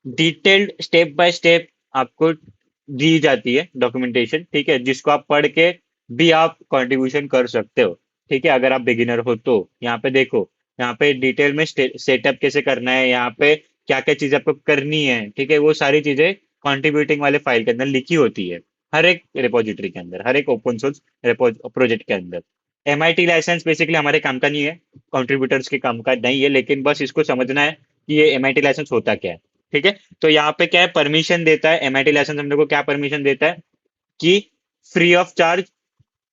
डिटेल्ड स्टेप बाय स्टेप आपको दी जाती है डॉक्यूमेंटेशन, ठीक है, जिसको आप पढ़ के भी आप कंट्रीब्यूशन कर सकते हो, ठीक है। अगर आप बिगिनर हो तो यहाँ पे देखो, यहाँ पे डिटेल में सेटअप कैसे करना है, यहाँ पे क्या क्या चीज आपको करनी है, ठीक है। वो सारी चीजें कंट्रीब्यूटिंग वाले फाइल के अंदर लिखी होती है, हर एक रिपोजिटरी के अंदर, हर एक ओपन सोर्स प्रोजेक्ट के अंदर। MIT लाइसेंस बेसिकली हमारे काम का नहीं है, कंट्रीब्यूटर्स के काम का नहीं है, लेकिन बस इसको समझना है कि ये MIT लाइसेंस होता क्या है, ठीक है। तो यहाँ पे क्या है, परमिशन देता है MIT लाइसेंस हम लोग को, क्या परमिशन देता है कि free of charge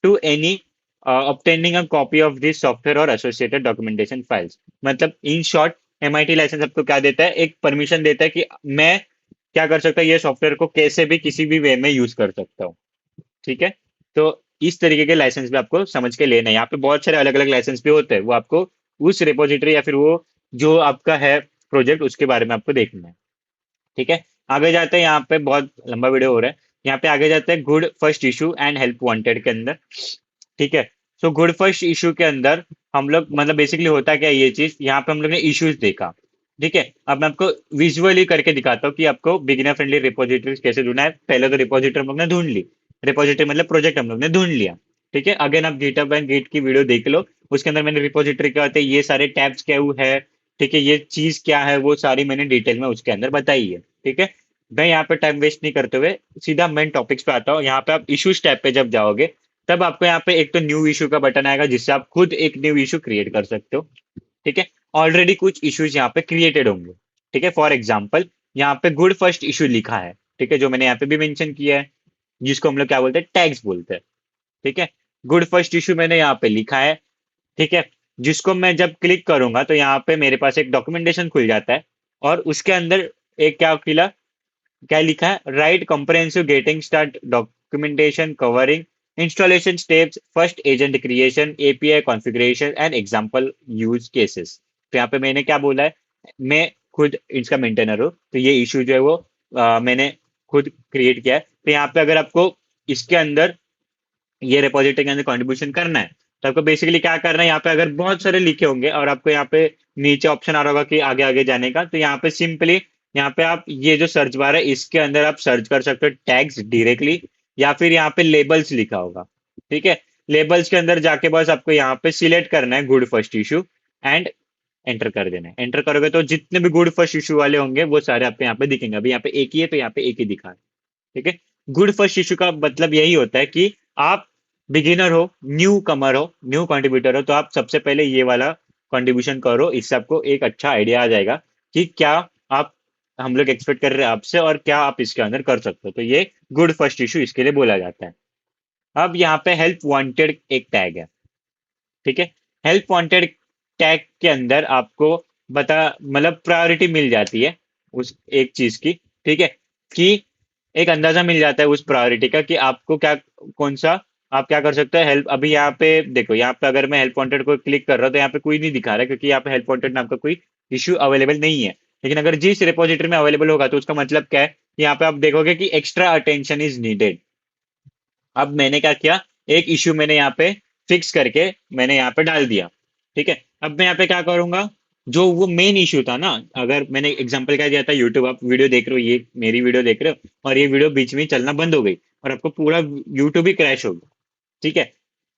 to any obtaining a copy of this software और associated documentation files। मतलब इन शॉर्ट MIT लाइसेंस आपको क्या देता है, एक परमिशन देता है कि मैं क्या कर सकता हूँ, ये सॉफ्टवेयर को कैसे भी किसी भी वे में यूज कर सकता हूँ, ठीक है। तो इस तरीके के लाइसेंस भी आपको समझ के लेना है। यहाँ पे बहुत सारे अलग अलग लाइसेंस भी होते हैं, वो आपको उस रिपोजिटरी या फिर वो जो आपका है प्रोजेक्ट उसके बारे में आपको देखना है, ठीक है। आगे जाते हैं, यहाँ पे बहुत लंबा वीडियो हो रहा है, यहाँ पे आगे जाते हैं good first issue and help wanted के अंदर, ठीक है। सो गुड फर्स्ट इशू के अंदर हम लोग मतलब बेसिकली होता क्या है ये चीज, यहाँ पे हम लोग ने इश्यूज देखा, ठीक है। अब मैं आपको विजुअली करके दिखाता हूँ कि आपको बिगिनर फ्रेंडली रिपोजिटरी कैसे ढूंढना है। पहले तो रिपोजिटरी हम लोग ने ढूंढ ली, रिपोजिटरी मतलब प्रोजेक्ट हम लोग ने ढूंढ लिया, ठीक है। अगेन आप गिटहब एंड गिट की वीडियो देख लो, उसके अंदर मैंने रिपोजिटरी क्या होते हैं, ये सारे टैब्स क्या वो है, ठीक है, ये चीज क्या है, वो सारी मैंने डिटेल में उसके अंदर बताई है, ठीक है। मैं यहाँ पे टाइम वेस्ट नहीं करते हुए सीधा मेन टॉपिक्स पे आता हूँ। यहाँ पे आप इश्यूज टैब पे जब जाओगे, तब आपको यहाँ पे एक तो न्यू इशू का बटन आएगा, जिससे आप खुद एक न्यू इशू क्रिएट कर सकते हो, ठीक है। ऑलरेडी कुछ इश्यूज यहाँ पे क्रिएटेड होंगे, ठीक है। फॉर एग्जाम्पल यहाँ पे गुड फर्स्ट इशू लिखा है, ठीक है, जो मैंने यहाँ पे भी मेंशन किया है, जिसको हम लोग क्या बोलते हैं, टैग्स बोलते हैं, ठीक है। गुड फर्स्ट इशू मैंने यहाँ पे लिखा है, ठीक है, जिसको मैं जब क्लिक करूंगा तो यहाँ पे मेरे पास एक डॉक्यूमेंटेशन खुल जाता है, और उसके अंदर एक क्या खुला, क्या लिखा है, right comprehensive getting start documentation covering installation steps first agent creation API configuration and example use cases. तो यहाँ पे मैंने क्या बोला है, मैं खुद इसका मेंटेनर हूँ, तो ये इशू जो है वो मैंने खुद क्रिएट किया है। तो यहाँ पे अगर आपको इसके अंदर ये रिपोजिटरी के अंदर कंट्रीब्यूशन करना है, तो आपको बेसिकली क्या करना है, यहाँ पे अगर बहुत सारे लिखे होंगे और आपको यहाँ पे नीचे ऑप्शन आ रहा होगा कि आगे आगे जाने का, तो यहाँ पे सिंपली यहाँ पे आप ये जो सर्च बार है इसके अंदर आप सर्च कर सकते हो टैग्स डायरेक्टली, या फिर यहाँ पे लेबल्स लिखा होगा। ठीक है, लेबल्स के अंदर जाके बस आपको यहाँ पे सिलेक्ट करना है good first issue and enter कर देना है। एंटर करोगे तो जितने भी गुड फर्स्ट इशू वाले होंगे वो सारे आपको यहाँ पे दिखेंगे। अभी यहाँ पे एक ही है तो यहाँ पे एक ही दिखा है। ठीक है, गुड फर्स्ट इशू का मतलब यही होता है कि आप बिगिनर हो, न्यू कमर हो, न्यू कंट्रीब्यूटर हो, तो आप सबसे पहले ये वाला कंट्रीब्यूशन करो। इससे आपको एक अच्छा आइडिया आ जाएगा कि क्या आप हम लोग एक्सपेक्ट कर रहे हैं आपसे और क्या आप इसके अंदर कर सकते हो। तो ये गुड फर्स्ट इशू इसके लिए बोला जाता है। अब यहाँ पे हेल्प वांटेड एक टैग है। ठीक है, हेल्प वांटेड टैग के अंदर आपको बता मतलब प्रायोरिटी मिल जाती है उस एक चीज की। ठीक है, कि एक अंदाजा मिल जाता है उस प्रायोरिटी का कि आपको क्या, कौन सा आप क्या कर सकते हैं। हेल्प अभी यहाँ पे देखो, यहाँ पे अगर मैं हेल्प वांटेड को क्लिक कर रहा हूँ तो यहाँ पे कोई नहीं दिखा रहा है, क्योंकि यहाँ पे हेल्प वांटेड नाम का कोई इश्यू अवेलेबल नहीं है। लेकिन अगर जिस रिपोजिटरी में अवेलेबल होगा तो उसका मतलब क्या है, यहाँ पे आप देखोगे कि एक्स्ट्रा अटेंशन इज नीडेड। अब मैंने क्या किया, एक इश्यू मैंने यहाँ पे फिक्स करके मैंने यहाँ पे डाल दिया। ठीक है, अब मैं यहाँ पे क्या करूंगा, जो वो मेन इश्यू था ना, अगर मैंने एग्जांपल क्या दिया था, यूट्यूब आप वीडियो देख रहे हो, ये मेरी वीडियो देख रहे हो और ये वीडियो बीच में ही चलना बंद हो गई और आपको पूरा यूट्यूब ही क्रैश हो गया। ठीक है,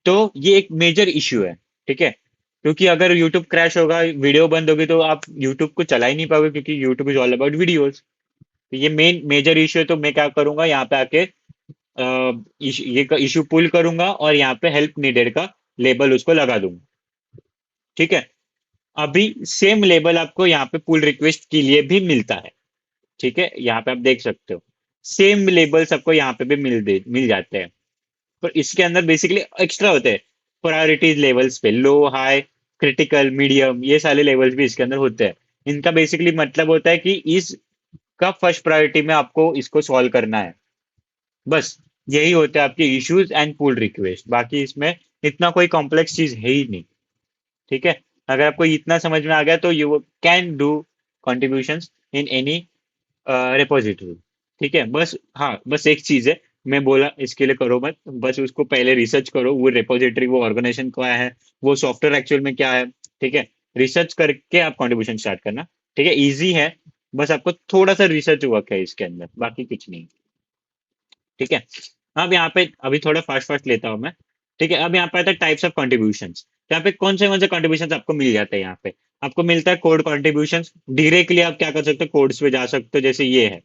तो ये एक मेजर इश्यू है। ठीक है, क्योंकि अगर यूट्यूब क्रैश होगा, वीडियो बंद होगी, तो आप यूट्यूब को चला ही नहीं पाओगे, क्योंकि YouTube is all about videos. तो ये मेन मेजर इश्यू है। तो मैं क्या करूंगा, यहाँ पे आके ये इशू पुल करूंगा और यहाँ पे हेल्प नीडेड का लेबल उसको लगा दूंगा। ठीक है, अभी सेम लेबल आपको यहाँ पे पुल रिक्वेस्ट के लिए भी मिलता है। ठीक है, यहाँ पे आप देख सकते हो सेम लेबल्स आपको यहाँ पे भी मिल जाते हैं। पर इसके अंदर बेसिकली एक्स्ट्रा होते हैं प्रायोरिटीज लेवल्स पे, लो, हाई, क्रिटिकल, मीडियम, ये सारे लेवल्स भी इसके अंदर होते हैं। इनका बेसिकली मतलब होता है कि इसका फर्स्ट प्रायोरिटी में आपको इसको सॉल्व करना है। बस यही होते हैं आपके इश्यूज एंड पुल रिक्वेस्ट। बाकी इसमें इतना कोई कॉम्प्लेक्स चीज है ही नहीं। ठीक है, अगर आपको इतना समझ में आ गया तो you can do contributions in any repository. ठीक है, बस हाँ, बस एक चीज है, मैं बोला इसके लिए करो मत, बस उसको पहले रिसर्च करो, वो रिपोजिटरी, वो ऑर्गेनाइजेशन क्या है, वो सॉफ्टवेयर एक्चुअल में क्या है। ठीक है, रिसर्च करके आप कॉन्ट्रीब्यूशन स्टार्ट करना। ठीक है, इजी है, बस आपको थोड़ा सा रिसर्च वर्क है इसके अंदर, बाकी कुछ नहीं। ठीक है, अब यहाँ पे अभी थोड़ा फास्ट फास्ट लेता हूँ मैं। ठीक है, अब यहाँ पे आता है टाइप्स ऑफ कॉन्ट्रीब्यूशंस। यहाँ पे कौन से कॉन्ट्रीब्यूशंस आपको मिल जाते हैं, यहाँ पे आपको मिलता है कोड कॉन्ट्रीब्यूशंस। डायरेक्टली आप क्या कर सकते हो, कोड्स पे जा सकते हो, जैसे ये है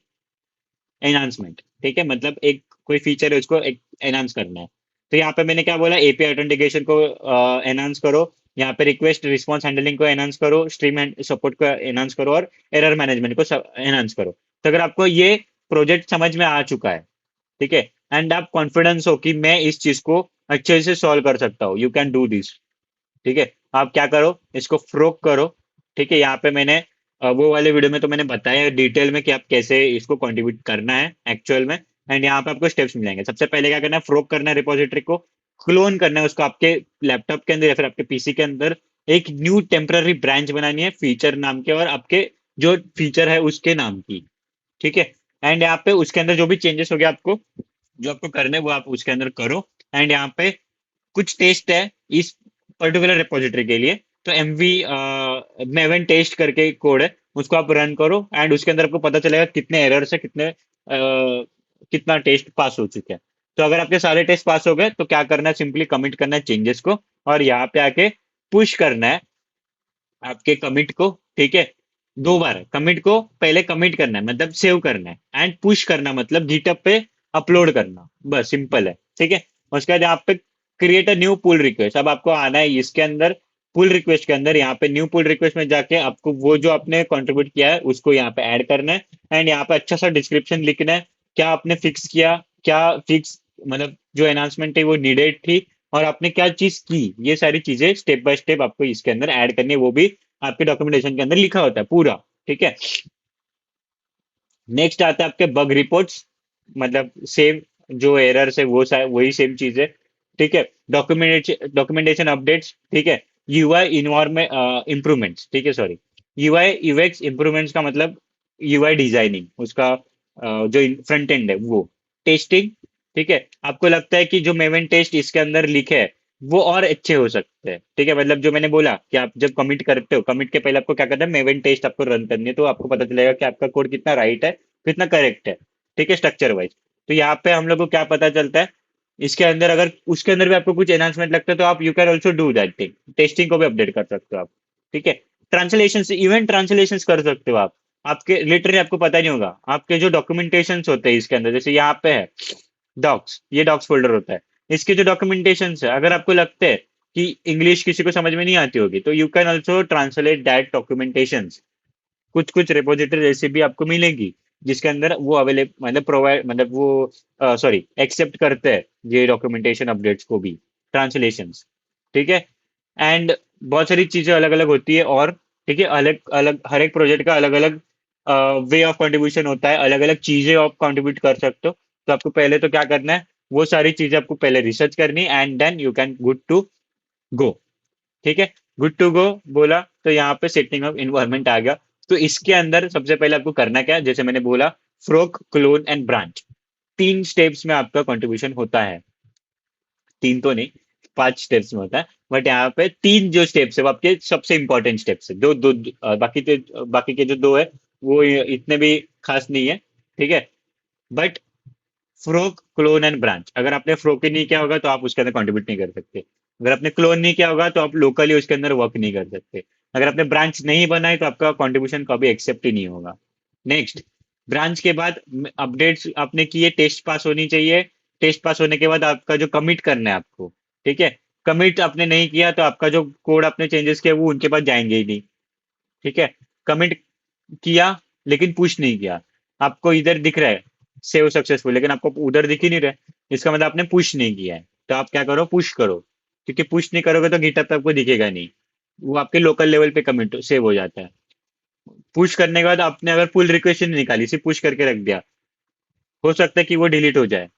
एनहांसमेंट। ठीक है, मतलब एक कोई फीचर है उसको एनहांस करना है। तो यहाँ पे मैंने क्या बोला, एपीआई ऑथेंटिकेशन को एनहांस करो, यहाँ पे रिक्वेस्ट रिस्पॉन्स हैंडलिंग को एनहांस करो, स्ट्रीम सपोर्ट को एनहांस करो और एरर मैनेजमेंट को एनहांस करो। तो अगर आपको ये प्रोजेक्ट समझ में आ चुका है, ठीक है, एंड आप कॉन्फिडेंस हो कि मैं इस चीज को अच्छे से सॉल्व कर सकता हूँ, यू कैन डू दिस। ठीक है, आप क्या करो, इसको फ्रोक करो। ठीक है, यहाँ पे मैंने वो वाले वीडियो में तो मैंने बताया डिटेल में कि आप कैसे इसको कंट्रीब्यूट करना है एक्चुअल में। एंड यहाँ पे आपको स्टेप्स मिलेंगे। सबसे पहले क्या करना है, फ्रोक करना है रिपोजिटरी को, क्लोन करना है उसको आपके लैपटॉप के अंदर या फिर आपके पीसी के अंदर। एक न्यू टेम्पररी ब्रांच बनानी है फीचर नाम के और आपके जो फीचर है उसके नाम की। ठीक है, एंड यहाँ पे उसके अंदर जो भी चेंजेस हो गया आपको, जो आपको करने हैं, वो आप उसके अंदर करो। एंड यहाँ पे कुछ टेस्ट है इस पर्टिकुलर रिपोजिटरी के लिए, तो एमवी मेवन टेस्ट करके कोड है, उसको आप रन करो एंड उसके अंदर आपको पता चलेगा कितने एरर से कितना टेस्ट पास हो चुके हैं। तो अगर आपके सारे टेस्ट पास हो गए तो क्या करना है, सिंपली कमिट करना है चेंजेस को और यहाँ पे आके पुश करना है आपके कमिट को। ठीक है, दो बार कमिट को पहले कमिट करना है मतलब सेव करना है, एंड पुश करना मतलब गिटअप पे अपलोड करना, बस सिंपल है। ठीक है, उसके बाद यहाँ पे create a new pull request. अब आपको आना है इसके अंदर पुल रिक्वेस्ट के अंदर, यहाँ पे न्यू पुल रिक्वेस्ट में जाके आपको वो जो आपने कंट्रीब्यूट किया है उसको यहाँ पे ऐड करना है। एंड यहाँ पे अच्छा सा डिस्क्रिप्शन लिखना है, क्या आपने फिक्स किया, क्या फिक्स मतलब जो एनाउंसमेंट है वो नीडेड थी और आपने क्या चीज की, ये सारी चीजें स्टेप बाय स्टेप आपको इसके अंदर ऐड करनी है, वो भी आपके डॉक्यूमेंटेशन के अंदर लिखा होता है पूरा। ठीक है, नेक्स्ट आता है आपके बग रिपोर्ट्स, मतलब सेम जो एरर्स है वो वही सेम चीज है। ठीक है, डॉक्यूमेंटेशन अपडेट्स। ठीक है, यूआई इन्वायरमेंट इम्प्रूवमेंट्स। ठीक है, सॉरी, यूआई यूएक्स इम्प्रूवमेंट्स का मतलब यूआई डिजाइनिंग उसका जो फ्रंट एंड है वो टेस्टिंग। ठीक है, आपको लगता है कि जो मेवन टेस्ट इसके अंदर लिखे है वो और अच्छे हो सकते हैं। ठीक है, मतलब जो मैंने बोला कि आप जब कमिट करते हो, कमिट के पहले आपको क्या करना है, मेवन टेस्ट आपको रन करनी है, तो आपको पता चलेगा कि आपका कोड कितना राइट है, कितना करेक्ट है। ठीक है, स्ट्रक्चर वाइज। तो यहाँ पे हम लोग को क्या पता चलता है, इसके अंदर अगर उसके अंदर भी आपको कुछ एनहांसमेंट लगता है तो आप you can also do that thing, testing को भी अपडेट कर सकते हो आप। ठीक है, ट्रांसलेशन, इवन ट्रांसलेशन कर सकते हो आप। आपके लिटरली आपको पता नहीं होगा, आपके जो डॉक्यूमेंटेशन होते हैं इसके अंदर, जैसे यहाँ पे है डॉक्स, ये डॉक्स फोल्डर होता है, इसके जो डॉक्यूमेंटेशन है, अगर आपको लगता है कि इंग्लिश किसी को समझ में नहीं आती होगी, तो you can also translate that documentation. कुछ कुछ रिपोजिटरी ऐसी भी आपको मिलेंगी जिसके अंदर वो अवेलेबल, मतलब प्रोवाइड, मतलब वो सॉरी एक्सेप्ट करते हैं ये डॉक्यूमेंटेशन अपडेट्स को भी, ट्रांसलेशंस। ठीक है, एंड बहुत सारी चीजें अलग अलग होती है। और ठीक है, अलग अलग हर एक प्रोजेक्ट का अलग अलग वे ऑफ कंट्रीब्यूशन होता है, अलग अलग चीजें आप कंट्रीब्यूट कर सकते हो। तो आपको पहले तो क्या करना है, वो सारी चीजें आपको पहले रिसर्च करनी है, and then you can good to go. ठीक है, गुड टू गो बोला तो यहाँ पे सेटिंग ऑफ इन्वायरमेंट आ गया। तो इसके अंदर सबसे पहले आपको करना क्या है, जैसे मैंने बोला, फ्रोक, क्लोन एंड ब्रांच, तीन स्टेप्स में आपका कंट्रीब्यूशन होता है। तीन तो नहीं, पांच स्टेप्स में होता है, बट यहाँ पे तीन जो स्टेप्स है वो आपके सबसे इंपॉर्टेंट स्टेप्स है। बाकी के जो दो है वो इतने भी खास नहीं है। ठीक है, but frock, clone and branch, अगर आपने फ्रोक ही नहीं किया होगा तो आप उसके अंदर कंट्रीब्यूट नहीं कर सकते। अगर आपने क्लोन नहीं किया होगा तो आप लोकली उसके अंदर वर्क नहीं कर सकते। अगर आपने ब्रांच नहीं बनाई तो आपका कंट्रीब्यूशन कभी एक्सेप्ट ही नहीं होगा। नेक्स्ट, ब्रांच के बाद अपडेट्स आपने किए, टेस्ट पास होनी चाहिए। टेस्ट पास होने के बाद आपका जो कमिट करना है आपको, ठीक है, कमिट आपने नहीं किया तो आपका जो कोड आपने चेंजेस किया वो उनके पास जाएंगे ही नहीं। ठीक है, कमिट किया लेकिन पुश नहीं किया, आपको इधर दिख रहा है सेव सक्सेसफुल, लेकिन आपको उधर दिख ही नहीं रहा है, इसका मतलब आपने पुश नहीं किया है। तो आप क्या करो, पुश करो, क्योंकि पुश नहीं करोगे तो गिटहब पे आपको दिखेगा नहीं, वो आपके लोकल लेवल पे कमिट सेव हो जाता है। पुश करने के बाद आपने अगर पुल रिक्वेस्ट नहीं निकाली, सिर्फ पुश करके रख दिया, हो सकता है कि वो डिलीट हो जाए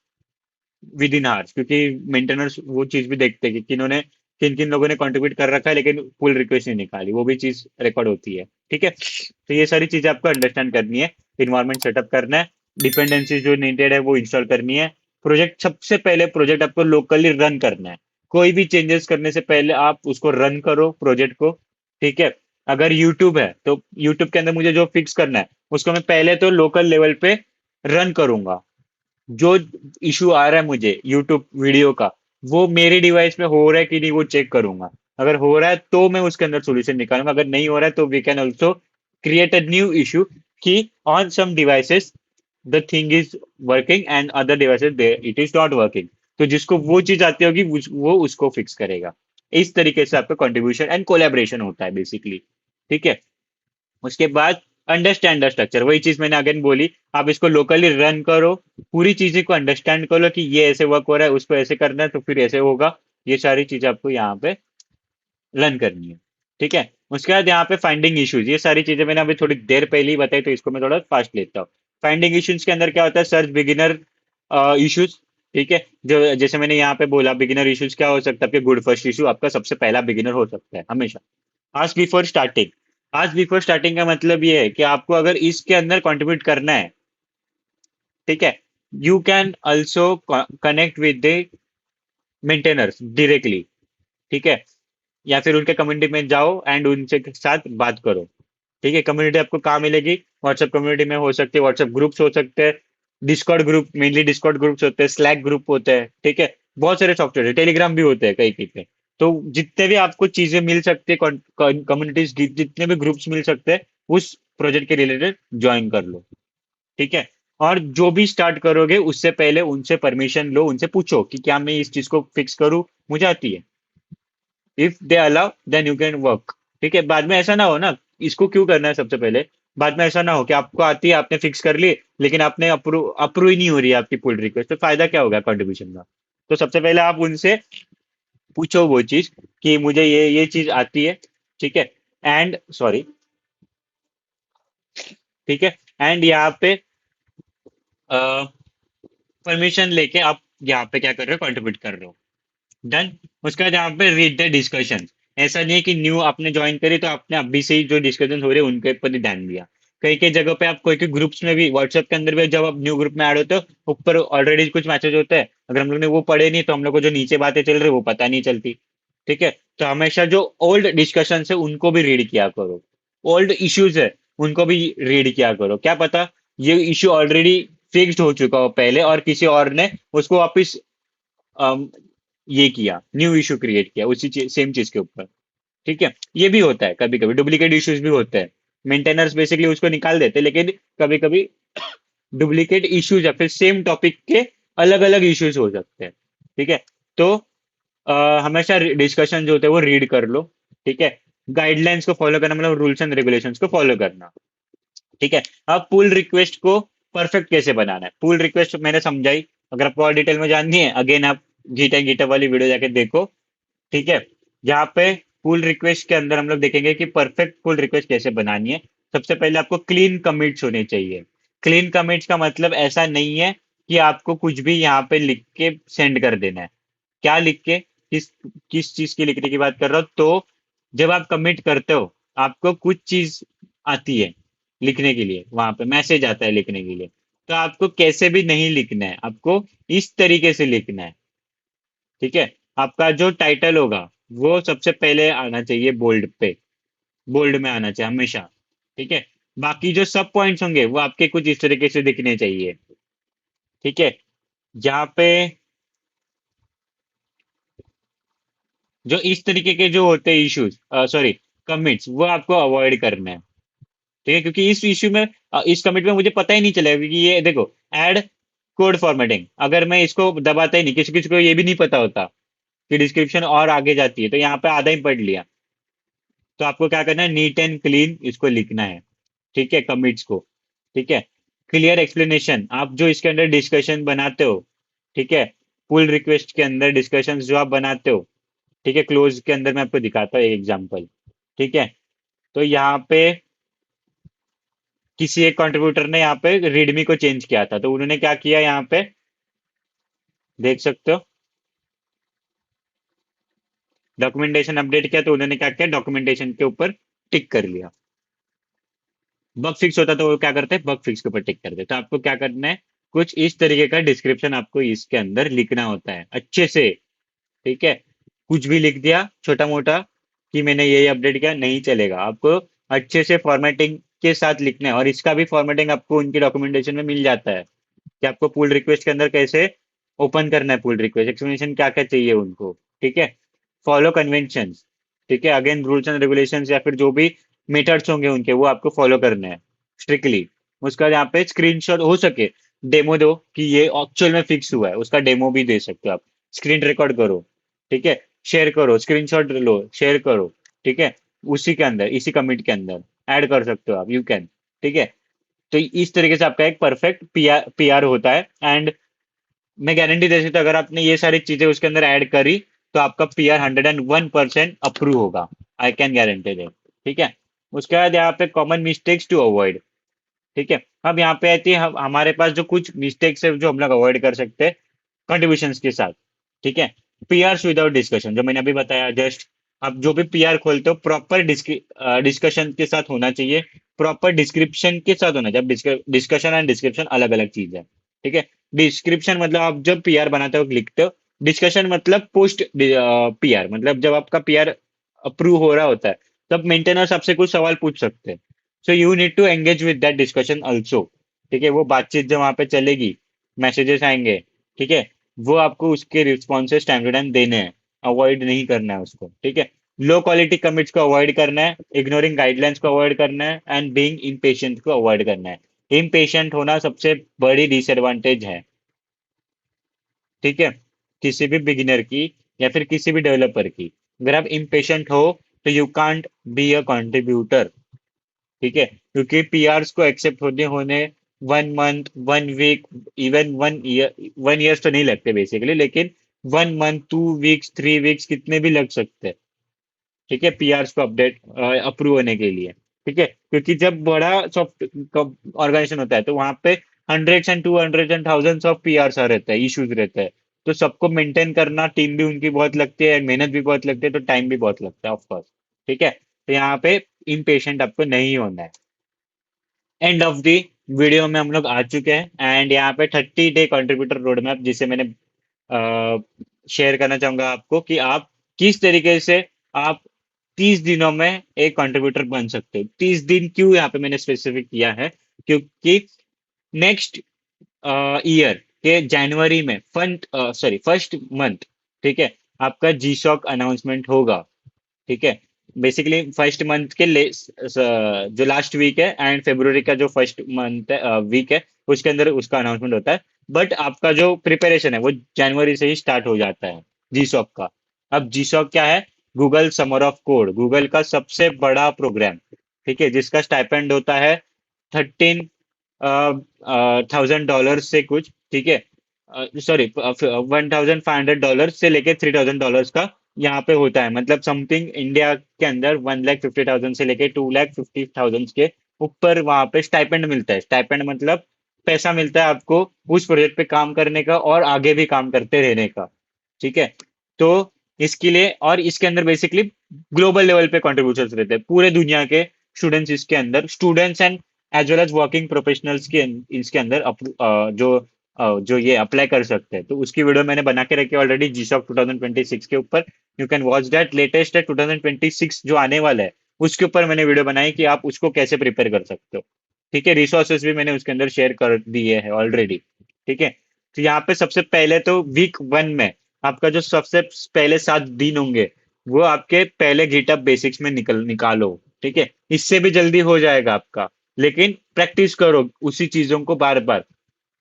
विद इन आवर्स, क्योंकि मेंटेनर्स वो चीज भी देखते हैं कि किन्होंने, किन किन लोगों ने कंट्रीब्यूट कर रखा है लेकिन पुल रिक्वेस्ट नहीं निकाली, वो भी चीज रिकॉर्ड होती है। ठीक है, तो ये सारी चीजें आपको अंडरस्टैंड करनी है। इन्वायरमेंट सेटअप करना है, डिपेंडेंसी जो नीडेड है वो इंस्टॉल करनी है। प्रोजेक्ट, सबसे पहले प्रोजेक्ट आपको लोकली रन करना है। कोई भी चेंजेस करने से पहले आप उसको रन करो प्रोजेक्ट को। ठीक है, अगर यूट्यूब है तो यूट्यूब के अंदर मुझे जो फिक्स करना है उसको मैं पहले तो लोकल लेवल पे रन करूंगा। जो इशू आ रहा है मुझे यूट्यूब वीडियो का, वो मेरे डिवाइस में हो रहा है कि नहीं वो चेक करूंगा। अगर हो रहा है तो मैं उसके अंदर सॉल्यूशन निकालूंगा, अगर नहीं हो रहा है तो we can also create a new issue कि on some devices the thing is working and other devices it is not working. तो जिसको वो चीज आती होगी वो उसको फिक्स करेगा। इस तरीके से आपका कंट्रीब्यूशन एंड कोलेबरेशन होता है बेसिकली। ठीक है, उसके बाद अंडरस्टैंड द स्ट्रक्चर, वही चीज मैंने अगेन बोली, आप इसको लोकली रन करो, पूरी चीजें को अंडरस्टैंड करो कि ये ऐसे वर्क हो रहा है, उसको ऐसे करना है तो फिर ऐसे होगा। ये सारी चीजें आपको यहाँ पे रन करनी है। ठीक है, उसके बाद यहाँ पे फाइंडिंग इश्यूज, ये सारी चीजें मैंने अभी थोड़ी देर पहले ही बताई, तो इसको मैं थोड़ा फास्ट लेता हूँ। फाइंडिंग इश्यूज के अंदर क्या होता है, सर्च बिगिनर इश्यूज। ठीक है, जो जैसे मैंने यहाँ पे बोला, बिगिनर इश्यूज क्या हो सकता है, आपके गुड फर्स्ट इशू आपका सबसे पहला बिगिनर हो सकता है हमेशा। आज बिफोर स्टार्टिंग, आज बिफोर स्टार्टिंग का मतलब ये है कि आपको अगर इसके अंदर कंट्रीब्यूट करना है, ठीक है, you can also connect with the maintainers directly. ठीक है, या फिर उनके कम्युनिटी में जाओ एंड उनसे के साथ बात करो। ठीक है, कम्युनिटी आपको कहाँ मिलेगी, व्हाट्सएप कम्युनिटी में हो सकती है, व्हाट्सएप ग्रुप्स हो सकते हैं, Discord group, mainly Discord groups होते हैं, स्लैक ग्रुप होते हैं। ठीक है, बहुत सारे सॉफ्टवेयर है, टेलीग्राम भी होते हैं कई कई पे। तो जितने भी आपको चीजें मिल सकती है, कम्युनिटीज, जितने भी ग्रुप्स मिल सकते हैं, उस प्रोजेक्ट के रिलेटेड ज्वाइन कर लो। ठीक है, और जो भी स्टार्ट करोगे उससे पहले उनसे परमिशन लो, उनसे पूछो कि क्या मैं इस चीज को फिक्स करूं, मुझे आती है। If they allow then you can work. ठीक है, बाद में ऐसा ना हो ना, इसको क्यों करना है सबसे पहले, बाद में ऐसा ना हो कि आपको आती है, आपने फिक्स कर ली, लेकिन आपने अप्रूव ही नहीं हो रही है आपकी पुल रिक्वेस्ट, तो फायदा क्या होगा कंट्रीब्यूशन का। तो सबसे पहले आप उनसे पूछो वो चीज कि मुझे ये चीज आती है। ठीक है, एंड सॉरी, ठीक है, एंड यहाँ पे परमिशन लेके आप यहाँ पे क्या कर रहे हो, कंट्रीब्यूट कर रहे हो। डन। उसके बाद यहाँ पे रीड द डिस्कशन, ऐसा नहीं है कि न्यू आपने ज्वाइन करी तो आपने अभी से ही जो डिस्कशन हो रहे हैं उनके ऊपर ही ध्यान दिया। कई कई जगह पे आप कोई कोई ग्रुप्स में भी, व्हाट्सएप के अंदर भी जब आप न्यू ग्रुप में ऐड होते हो, ऊपर ऑलरेडी कुछ मैसेज होते हैं, अगर हम लोग ने वो पढ़े नहीं तो हम लोग को जो नीचे बातें चल रही वो पता नहीं चलती। ठीक है, तो हमेशा जो ओल्ड डिस्कशन है उनको भी रीड किया करो, ओल्ड इश्यूज है उनको भी रीड किया करो। क्या पता ये इश्यू ऑलरेडी फिक्स्ड हो चुका हो पहले और किसी और ने उसको वापस अम, ये किया, न्यू इशू क्रिएट किया उसी सेम चीज के ऊपर। ठीक है, ये भी होता है, कभी कभी डुप्लीकेट इश्यूज भी होते हैं। मेंटेनर्स बेसिकली उसको निकाल देते हैं, लेकिन कभी कभी डुप्लीकेट इश्यूज या फिर सेम टॉपिक के अलग अलग इश्यूज हो सकते हैं। ठीक है, तो हमेशा डिस्कशन जो होते हैं वो रीड कर लो। ठीक है, गाइडलाइंस को फॉलो करना मतलब रूल्स एंड रेगुलेशंस को फॉलो करना। ठीक है, अब पुल रिक्वेस्ट को परफेक्ट कैसे बनाना है, पुल रिक्वेस्ट मैंने समझाई। अगर आपको और डिटेल में जाननी है, अगेन आप गीटा गीटा वाली वीडियो जाके देखो। ठीक है, यहाँ पे पुल रिक्वेस्ट के अंदर हम लोग देखेंगे कि परफेक्ट पुल रिक्वेस्ट कैसे बनानी है। सबसे पहले आपको क्लीन कमिट्स होने चाहिए। क्लीन कमिट्स का मतलब ऐसा नहीं है कि आपको कुछ भी यहाँ पे लिख के सेंड कर देना है। क्या लिख के, किस किस चीज की लिखने की बात कर रहा हूँ, तो जब आप कमिट करते हो आपको कुछ चीज आती है लिखने के लिए, वहां पे मैसेज आता है लिखने के लिए, तो आपको कैसे भी नहीं लिखना है, आपको इस तरीके से लिखना है। ठीक है, आपका जो टाइटल होगा वो सबसे पहले आना चाहिए बोल्ड पे, बोल्ड में आना चाहिए हमेशा। ठीक है, बाकी जो सब पॉइंट्स होंगे वो आपके कुछ इस तरीके से दिखने चाहिए। ठीक है, जहाँ पे जो इस तरीके के जो होते हैं इश्यूज, सॉरी कमिट्स, वो आपको अवॉइड करना है। ठीक है, क्योंकि इस इश्यू में इस कमिट में मुझे पता ही नहीं चलेगा, क्योंकि ये देखो, ऐड कोड फॉर्मेटिंग, अगर मैं इसको दबाता ही नहीं, किसी किसी को ये भी नहीं पता होता कि डिस्क्रिप्शन और आगे जाती है, तो यहाँ पे आधा ही पढ़ लिया। तो आपको क्या करना है, नीट एंड क्लीन इसको लिखना है। ठीक है, कमिट्स को। ठीक है, क्लियर एक्सप्लेनेशन, आप जो इसके अंदर डिस्कशन बनाते हो। ठीक है, पुल रिक्वेस्ट के अंदर डिस्कशन जो आप बनाते हो। ठीक है, क्लोज के अंदर मैं आपको दिखाता हूँ एक एग्जांपल। ठीक है, तो यहाँ पे किसी एक कंट्रीब्यूटर ने यहाँ पे रीडमी को चेंज किया था, तो उन्होंने क्या किया यहाँ पे, देख सकते हो, डॉक्यूमेंटेशन अपडेट किया, तो उन्होंने क्या किया, डॉक्यूमेंटेशन के ऊपर टिक कर लिया। बग फिक्स होता तो वो क्या करते हैं, बग फिक्स के ऊपर टिक करते। तो आपको क्या करना है, कुछ इस तरीके का डिस्क्रिप्शन आपको इसके अंदर लिखना होता है अच्छे से। ठीक है, कुछ भी लिख दिया छोटा मोटा कि मैंने ये अपडेट किया, नहीं चलेगा। आपको अच्छे से फॉर्मेटिंग के साथ लिखना है, और इसका भी फॉर्मेटिंग आपको उनकी डॉक्यूमेंटेशन में मिल जाता है कि आपको पुल रिक्वेस्ट के अंदर कैसे ओपन करना है, पुल रिक्वेस्ट एक्सप्लेनेशन क्या क्या चाहिए उनको। ठीक है, फॉलो कन्वेंशन। ठीक है, अगेन रूल्स एंड रेगुलेशंस या फिर जो भी मेथड्स होंगे उनके, वो आपको फॉलो करने हैं स्ट्रिक्टली। उसका यहाँ पे स्क्रीनशॉट हो सके डेमो दो कि ये एक्चुअल में फिक्स हुआ है, उसका डेमो भी दे सकते हो आप। स्क्रीन रिकॉर्ड करो। ठीक है, शेयर करो, स्क्रीनशॉट लो, शेयर करो। ठीक है, उसी के अंदर, इसी कमिट के अंदर ऐड कर सकते हो आप, यू कैन। ठीक है, तो इस तरीके से आपका एक परफेक्ट पीआर पीआर होता है। एंड मैं गारंटी दे सकता हूँ, अगर आपने ये सारी चीजें उसके अंदर ऐड करी तो आपका पीआर 101% अप्रूव होगा। I can guarantee that. ठीक है, उसके बाद यहाँ पे कॉमन मिस्टेक्स टू अवॉइड। ठीक है, अब यहाँ पे आती है हमारे पास जो कुछ मिस्टेक्स है जो हम लोग अवॉइड कर सकते हैं कंट्रीब्यूशंस के साथ। ठीक है, पीआर विदाउट डिस्कशन, जो मैंने अभी बताया जस्ट, आप जो भी पीआर खोलते हो प्रॉपर डिस्कशन के साथ होना चाहिए, प्रॉपर डिस्क्रिप्शन के साथ होना चाहिए। डिस्कशन एंड डिस्क्रिप्शन अलग अलग चीज है। ठीक है, डिस्क्रिप्शन मतलब आप जब पीआर बनाते हो लिखते हो, डिस्कशन मतलब पोस्ट पीआर, मतलब जब आपका पीआर अप्रूव हो रहा होता है तब मेंटेनर्स आपसे कुछ सवाल पूछ सकते हैं। So you need to engage with that discussion also. ठीक है, वो बातचीत जो वहां पे चलेगी, मैसेजेस आएंगे। ठीक है, वो आपको उसके रिस्पॉन्सेज टाइम टू टाइम देने हैं, अवॉइड नहीं करना है उसको। ठीक है, लो क्वालिटी कमिट्स को अवॉइड करना है, इग्नोरिंग गाइडलाइंस को अवॉइड करना है, एंड बीइंग इम्पेशेंट को अवॉइड करना है। इम्पेशेंट होना सबसे बड़ी डिसएडवांटेज है। ठीक है, किसी भी बिगिनर की या फिर किसी भी डेवलपर की, अगर आप इम्पेशेंट हो तो you can't be a contributor. ठीक है, क्योंकि पीआरस को एक्सेप्ट होने होने 1 month, 1 week, even 1 year, 1 years तो नहीं लगते बेसिकली, लेकिन 1 मंथ, 2 वीक्स, 3 वीक्स कितने भी लग सकते हैं। ठीक है, पीआरस को अपडेट अप्रूव होने के लिए। ठीक है, क्योंकि जब बड़ा सॉफ्ट ऑर्गेनाइजेशन होता है तो वहां पे hundreds and 200 and thousands of PRs रहता है, इश्यूज रहता है। तो सबको मेंटेन करना, टीम भी उनकी बहुत लगती है, मेहनत भी बहुत लगती है, तो टाइम भी बहुत लगता है ऑफकोर्स। ठीक है, तो यहाँ पे इम्पेशेंट आपको नहीं होना है। एंड ऑफ द वीडियो में हम लोग आ चुके हैं, एंड यहाँ पे 30 डे कंट्रीब्यूटर रोड मैप जिसे मैंने शेयर करना चाहूंगा आपको कि आप किस तरीके से आप 30 दिनों में एक कंट्रीब्यूटर बन सकते हो। 30 दिन क्यों यहाँ पे मैंने स्पेसिफिक किया है, क्योंकि नेक्स्ट ईयर के जनवरी में फर्स्ट मंथ, ठीक है, आपका जी शॉक अनाउंसमेंट होगा। ठीक है, बेसिकली फर्स्ट मंथ के जो लास्ट वीक है एंड फरवरी का जो फर्स्ट मंथ है वीक है, उसके अंदर उसका अनाउंसमेंट होता है। बट आपका जो प्रिपरेशन है वो जनवरी से ही स्टार्ट हो जाता है जी शॉक का। अब जी शॉक क्या है? Google summer of code, Google का सबसे बड़ा प्रोग्राम, ठीक है, जिसका स्टाइपेंड होता है 13,000 डॉलर से कुछ, ठीक है, सॉरी, $1,500 से लेके $3,000 का यहाँ पे होता है। मतलब समथिंग इंडिया के अंदर 1,50,000 से लेके 2,50,000 के ऊपर वहां पे स्टाइपेंड मिलता है। स्टाइपेंड मतलब पैसा मिलता है आपको उस प्रोजेक्ट पे काम करने का और आगे भी काम करते रहने का। ठीक है, तो इसके लिए, और इसके अंदर बेसिकली ग्लोबल लेवल पे कॉन्ट्रीब्यूशंस रहते हैं, पूरे दुनिया के स्टूडेंट्स इसके अंदर, students and as well as working professionals के इसके अंदर जो ये अप्लाई कर सकते हैं। तो उसकी वीडियो मैंने बना के रखी है ऑलरेडी जी शॉक 2026 के ऊपर। You can watch that. Latest है 2026 जो आने वाला है, उसके ऊपर मैंने वीडियो बनाई कि आप उसको कैसे प्रिपेयर कर सकते हो। ठीक है, रिसोर्सेज भी मैंने उसके अंदर शेयर कर दिए हैं ऑलरेडी। ठीक है, तो यहाँ पे सबसे पहले तो वीक 1 में आपका जो सबसे पहले 7 दिन होंगे वो आपके पहले गिटअप बेसिक्स में निकालो। ठीक है, इससे भी जल्दी हो जाएगा आपका, लेकिन प्रैक्टिस करो उसी चीजों को बार बार।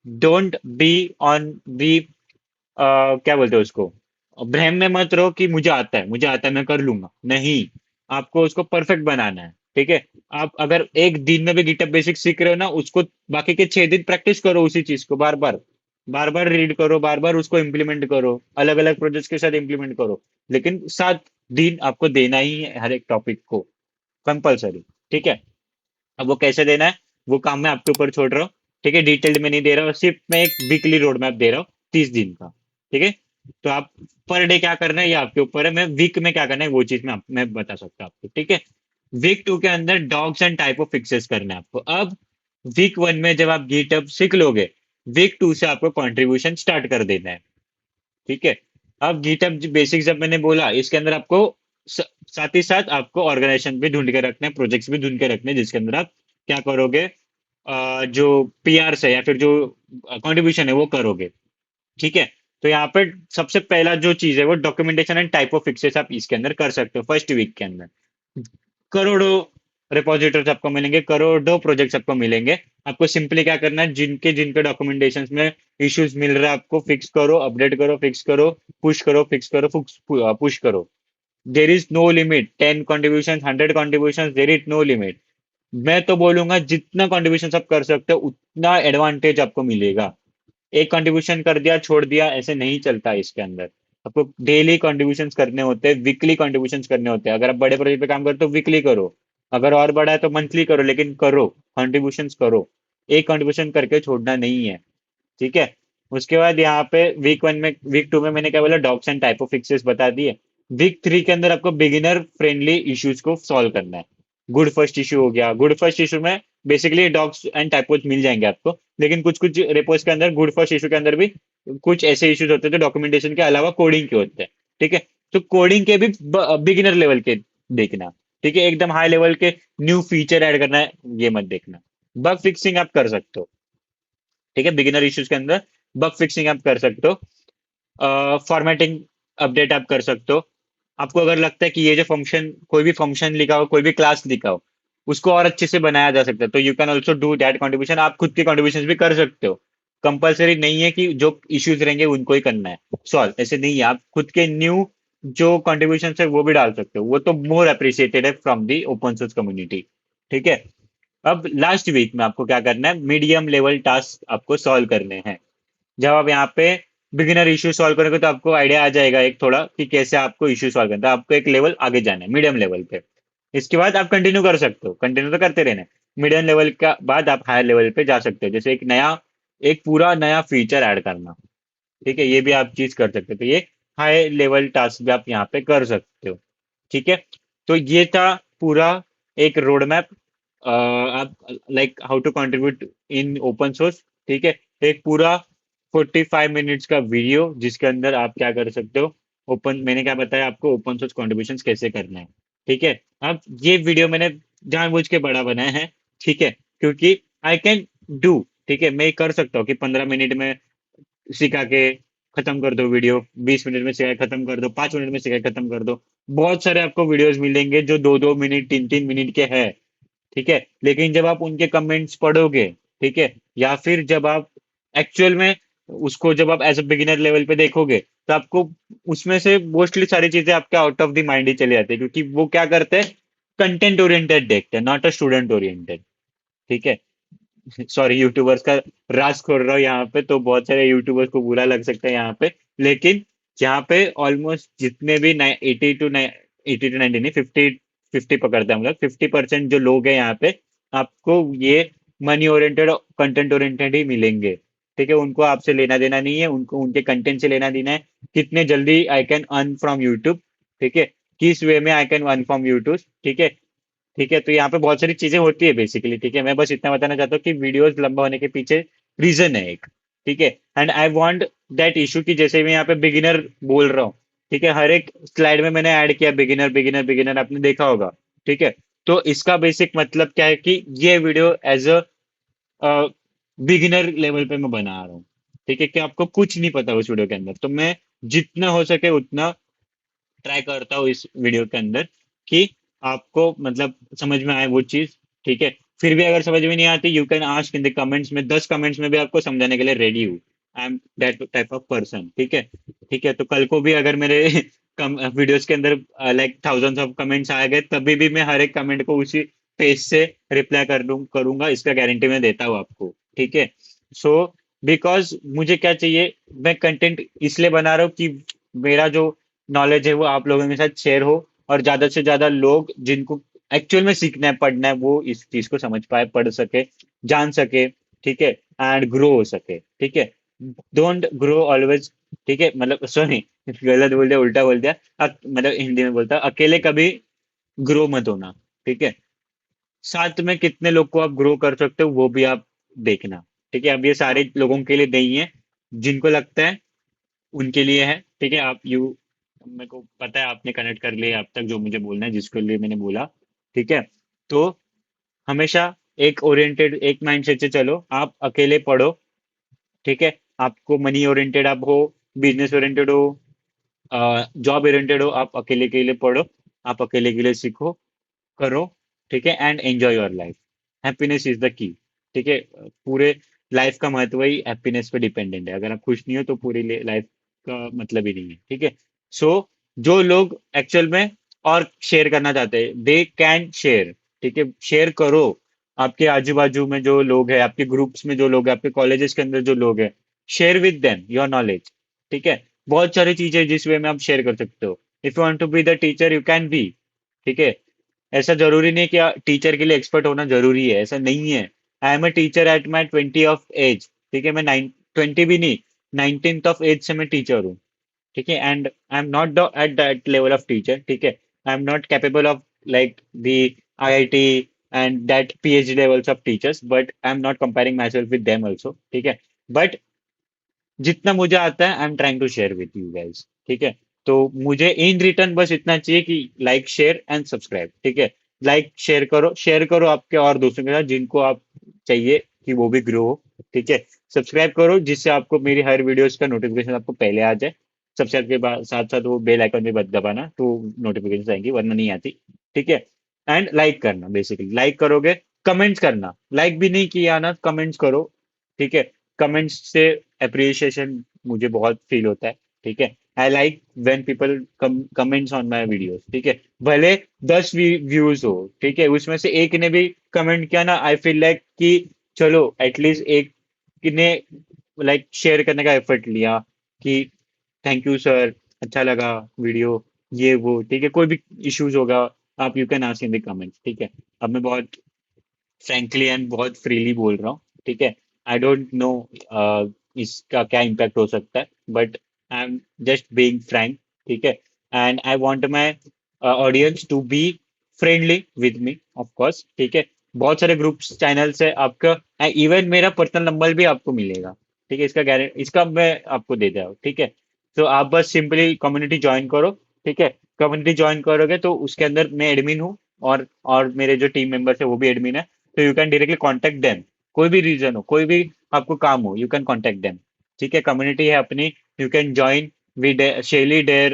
डोंट बी ऑन दी, क्या बोलते हैं उसको, भ्रम में मत रहो कि मुझे आता है मैं कर लूंगा। नहीं, आपको उसको परफेक्ट बनाना है। ठीक है, आप अगर एक दिन में भी गिटअप बेसिक सीख रहे हो ना, उसको बाकी के 6 दिन प्रैक्टिस करो उसी चीज को बार बार, बार बार रीड करो, बार बार उसको इम्प्लीमेंट करो, अलग अलग प्रोजेक्ट्स के साथ इम्प्लीमेंट करो। लेकिन 7 दिन आपको देना ही है हर एक टॉपिक को, कंपलसरी। ठीक है, अब वो कैसे देना है वो काम मैं आपके ऊपर छोड़ रहा हूँ। ठीक है, डिटेल्ड में नहीं दे रहा हूँ, सिर्फ मैं एक वीकली रोड मैप दे रहा हूँ 30 दिन का। ठीक है, तो आप पर डे क्या करना है ये आपके ऊपर है, मैं वीक में क्या करना है वो चीज मैं बता सकता हूँ आपको। ठीक है, वीक 2 के अंदर dogs and type of fixes करना है आपको। अब वीक 1 में जब आप गिटअप सीख लोगे, वीक 2 से आपको कंट्रीब्यूशन स्टार्ट कर देना है। ठीक है, अब गिटअप बेसिक्स जब मैंने बोला, इसके अंदर आपको स- साथ ही साथ आपको ऑर्गेनाइजेशन भी ढूंढ के रखना है, प्रोजेक्ट्स भी ढूंढ के रखने हैं, जिसके अंदर आप क्या करोगे, जो पीआर है या फिर जो कंट्रीब्यूशन है वो करोगे। ठीक है, तो यहाँ पे सबसे पहला जो चीज है वो documentation and type of fixes आप इसके अंदर कर सकते हो फर्स्ट वीक के अंदर। करोड़ों रिपोजिटरीज आपको मिलेंगे, करोड़ों प्रोजेक्ट्स आपको मिलेंगे। आपको सिंपली क्या करना है, जिनके जिनके डॉक्यूमेंटेशन में इश्यूज मिल रहा है आपको फिक्स करो, अपडेट करो, फिक्स करो, पुश करो, फिक्स करो, पुश करो। There is no limit, 10 contributions, 100 contributions, there is no limit. मैं तो बोलूंगा जितना कंट्रीब्यूशन आप कर सकते हो उतना एडवांटेज आपको मिलेगा। एक कंट्रीब्यूशन कर दिया छोड़ दिया ऐसे नहीं चलता इसके अंदर। आपको डेली कंट्रीब्यूशंस करने होते हैं, वीकली कंट्रीब्यूशंस करने होते हैं। अगर आप बड़े प्रोजेक्ट पे काम करते हो वीकली करो, अगर और बड़ा है तो मंथली करो, लेकिन करो, कंट्रीब्यूशंस करो। एक कंट्रीब्यूशन करके छोड़ना नहीं है। ठीक है, उसके बाद यहाँ पे वीक 2 में मैंने क्या बोला, docs and type of fixes बता दिए। वीक 3 के अंदर आपको बिगिनर फ्रेंडली इश्यूज को सॉल्व करना है। गुड फर्स्ट इशू हो गया, गुड फर्स्ट इशू में बेसिकली डॉक्स एंड टाइपोज मिल जाएंगे आपको, लेकिन कुछ कुछ रेपोज के अंदर गुड फर्स्ट इशू के अंदर भी कुछ ऐसे इश्यूज होते हैं जो डॉक्यूमेंटेशन के अलावा कोडिंग के होते हैं। ठीक है, तो कोडिंग के भी बिगिनर लेवल के देखना। ठीक है, एकदम हाई लेवल के न्यू फीचर ऐड करना है ये मत देखना। बग फिक्सिंग आप कर सकते हो। ठीक है, बिगिनर इश्यूज के अंदर बग फिक्सिंग आप कर सकते हो, फॉर्मेटिंग अपडेट आप कर सकते हो। आपको अगर लगता है कि ये जो फंक्शन, कोई भी फंक्शन लिखा हो, कोई भी क्लास लिखा हो, उसको और अच्छे से बनाया जा सकता है, तो you can also do that contribution. आप खुद के कंट्रीब्यूशन भी कर सकते हो। कंपलसरी नहीं है कि जो इश्यूज रहेंगे उनको ही करना है सॉल्व, ऐसे नहीं है। आप खुद के न्यू जो कंट्रीब्यूशन है वो भी डाल सकते हो, वो तो मोर अप्रिशिएटेड है from the open source community. ठीक है, अब लास्ट वीक में आपको क्या करना है, मीडियम लेवल टास्क आपको सॉल्व करने हैं। जब आप यहाँ पे बिगिनर इश्यू सॉल्व करोगे तो आपको आइडिया आ जाएगा एक थोड़ा कि कैसे आपको इश्यू सॉल्व करना है। आपको एक लेवल आगे जाना है मीडियम लेवल पे। इसके बाद आप कंटिन्यू कर सकते हो, कंटिन्यू तो करते रहना है। मीडियम लेवल का बाद आप हायर लेवल पे जा सकते हो, जैसे एक पूरा नया फीचर ऐड करना। ठीक है, ये भी आप चीज कर सकते हो, तो ये हाई लेवल टास्क भी आप यहाँ पे कर सकते हो। ठीक है, तो ये था पूरा एक रोड मैप आप like how to contribute in open source, ठीक है। एक पूरा 45 मिनट्स का वीडियो जिसके अंदर आप क्या कर सकते हो, ओपन, मैंने क्या बताया आपको ओपन सोर्स कॉन्ट्रीब्यूशन कैसे करना है, ठीक है। अब ये वीडियो मैंने जानबूझ के बड़ा बनाया है, ठीक है, क्योंकि आई कैन डू, ठीक है, मैं कर सकता हूँ कि 15 मिनट में सिखा के खत्म कर दो वीडियो, 20 मिनट में सिखा के खत्म कर दो, 5 मिनट में सिखा के खत्म कर दो। बहुत सारे आपको वीडियोस मिलेंगे जो 2-2 मिनट 3-3 मिनट के हैं, ठीक है। लेकिन जब आप उनके कमेंट्स पढ़ोगे, ठीक है, या फिर जब आप एक्चुअल में उसको जब आप एज अ बिगिनर लेवल पे देखोगे, तो आपको उसमें से मोस्टली सारी चीजें आपके आउट ऑफ द माइंड ही चली जाती है, क्योंकि वो क्या करते हैं, कंटेंट ओरिएंटेड देखते हैं, नॉट अ स्टूडेंट ओरिएंटेड, ठीक है। सॉरी, यूट्यूबर्स का राज खोल रहा हूँ यहाँ पे, तो बहुत सारे यूट्यूबर्स को बुरा लग सकता है यहाँ पे, लेकिन यहाँ पे ऑलमोस्ट जितने भी 80 टू 90 नहीं, 50-50 पकड़ते हैं हम लोग, 50% जो लोग हैं यहाँ पे, आपको ये मनी ओरिएंटेड कंटेंट ओरिएंटेड ही मिलेंगे, ठीक है। उनको आपसे लेना देना नहीं है, उनको उनके कंटेंट से लेना देना है, कितने जल्दी I can earn from YouTube, ठीक है, किस वे में I can earn from YouTube, ठीक है। ठीक है, तो यहाँ पे बहुत सारी चीजें होती है बेसिकली, ठीक है। मैं बस इतना बताना चाहता हूँ कि वीडियोस लंबा होने के पीछे रीजन है एक, ठीक है। And I want that issue कि जैसे मैं यहाँ पे बिगिनर बोल रहा हूँ, ठीक है, हर एक स्लाइड में मैंने ऐड किया बिगिनर बिगिनर बिगिनर, आपने देखा होगा, ठीक है। तो इसका बेसिक मतलब क्या है कि ये video as a beginner level पे मैं बना रहा हूँ, ठीक है, कि आपको कुछ नहीं पता उस वीडियो के अंदर, तो मैं जितना हो सके उतना ट्राई करता हूँ इस वीडियो के अंदर कि आपको मतलब समझ में आए वो चीज, ठीक है। फिर भी अगर समझ में नहीं आती, you can ask in the comments में, 10 कमेंट्स में भी आपको समझाने के लिए रेडी हूँ। I am that type of person, ठीक है। ठीक है, तो कल को भी अगर मेरे वीडियोस के अंदर लाइक थाउजेंड्स ऑफ कमेंट्स आ गए, तभी भी मैं हर एक कमेंट को उसी पेज से रिप्लाई करूंगा, इसका गारंटी मैं देता हूँ आपको, ठीक है। सो बिकॉज मुझे क्या चाहिए, मैं कंटेंट इसलिए बना रहा हूँ कि मेरा जो नॉलेज है वो आप लोगों के साथ शेयर हो, और ज्यादा से ज्यादा लोग जिनको एक्चुअल में सीखना है, पढ़ना है, वो इस चीज को समझ पाए, पढ़ सके, जान सके, ठीक है, एंड ग्रो हो सके, ठीक है। डोंट ग्रो ऑलवेज, ठीक है, मतलब सॉरी, गलत बोल दिया, उल्टा बोल दिया। मतलब हिंदी में बोलता, अकेले कभी ग्रो मत होना, ठीक है। साथ में कितने लोग को आप ग्रो कर सकते हो वो भी आप देखना, ठीक है। अब ये सारे लोगों के लिए नहीं है, जिनको लगता है उनके लिए है, ठीक है। आप यू मेरे को पता है आपने कनेक्ट कर लिया अब तक जो मुझे बोलना है, जिसके लिए मैंने बोला, ठीक है। तो हमेशा एक ओरिएंटेड एक माइंडसेट से चलो, आप अकेले पढ़ो, ठीक है। आपको मनी ओरिएंटेड आप हो, बिजनेस ओरिएंटेड हो, जॉब ओरिएंटेड हो, आप अकेले के लिए पढ़ो, आप अकेले के लिए सीखो, करो, ठीक है, and enjoy your life. Happiness is the key, ठीक है। पूरे लाइफ का महत्व ही हैप्पीनेस पे डिपेंडेंट है, अगर आप खुश नहीं हो तो पूरी लाइफ का मतलब ही नहीं है, ठीक है। सो जो लोग एक्चुअल में और शेयर करना चाहते हैं, दे कैन शेयर, ठीक है, शेयर करो। आपके आजू बाजू में जो लोग हैं, आपके ग्रुप्स में जो लोग हैं, आपके कॉलेजेस के अंदर जो लोग हैं, share with them your knowledge, ठीक है। बहुत सारी चीजें जिस वे में आप शेयर कर सकते हो। If you want to be the teacher you can be, ठीक है। ऐसा जरूरी नहीं कि टीचर के लिए एक्सपर्ट होना जरूरी है, ऐसा नहीं है। I am a teacher at my 20 of age, ठीक है, मैं 20 भी नहीं, 19th ऑफ एज से मैं टीचर हूँ, ठीक है। And I am not at that level of teacher, ठीक है। I am not capable of like the IIT and that PhD levels of teachers, but I am not comparing myself with them also, ठीक है। बट जितना मुझे आता है I am trying to share with you guys, ठीक है। तो मुझे इन रिटर्न बस इतना चाहिए कि लाइक शेयर एंड सब्सक्राइब, ठीक है। लाइक शेयर करो आपके और दोस्तों के साथ जिनको आप चाहिए कि वो भी ग्रो हो, ठीक है। सब्सक्राइब करो जिससे आपको मेरी हर वीडियोस का नोटिफिकेशन आपको पहले आ जाए। सब्सक्राइब के बाद साथ साथ वो बेल आइकन भी दबाना, तो नोटिफिकेशन आएंगी, वरना नहीं आती, ठीक है। एंड लाइक करना, बेसिकली लाइक करोगे, कमेंट्स करना, लाइक भी नहीं किया ना, कमेंट्स करो, ठीक है। कमेंट्स से अप्रिसिएशन मुझे बहुत फील होता है, ठीक है। I like when people comments on my videos, ठीक है। भले 10 व्यूज हो, ठीक है, उसमें से एक ने भी कमेंट किया ना, आई फील लाइक कि चलो एटलीस्ट एक ने लाइक शेयर करने का एफर्ट लिया, कि थैंक यू सर, अच्छा लगा वीडियो, ये वो, ठीक है। कोई भी इश्यूज होगा, आप you can ask in the comments, ठीक है। अब मैं बहुत फ्रैंकली एंड बहुत फ्रीली बोल रहा हूँ, ठीक है। आई डोंट नो इसका क्या इम्पैक्ट हो सकता है, but I am just being frank, ठीक है। And I want my audience to be friendly with me, of course, ठीक है। बहुत सारे ग्रुप्स चैनल से आपका, इवन मेरा पर्सनल नंबर भी आपको मिलेगा। ठीक है, इसका गारंटी इसका मैं आपको दे रहा हूँ। ठीक है, तो आप बस सिंपली कम्युनिटी ज्वाइन करो। ठीक है, कम्युनिटी ज्वाइन करोगे तो उसके अंदर मैं एडमिन हूँ, और मेरे जो टीम मेंबर्स है वो भी एडमिन है। तो you can directly contact them, कोई भी रीजन हो, कोई भी आपको काम हो, यू कैन कॉन्टेक्ट देम। ठीक है, कम्युनिटी है अपनी, you can join. We surely there,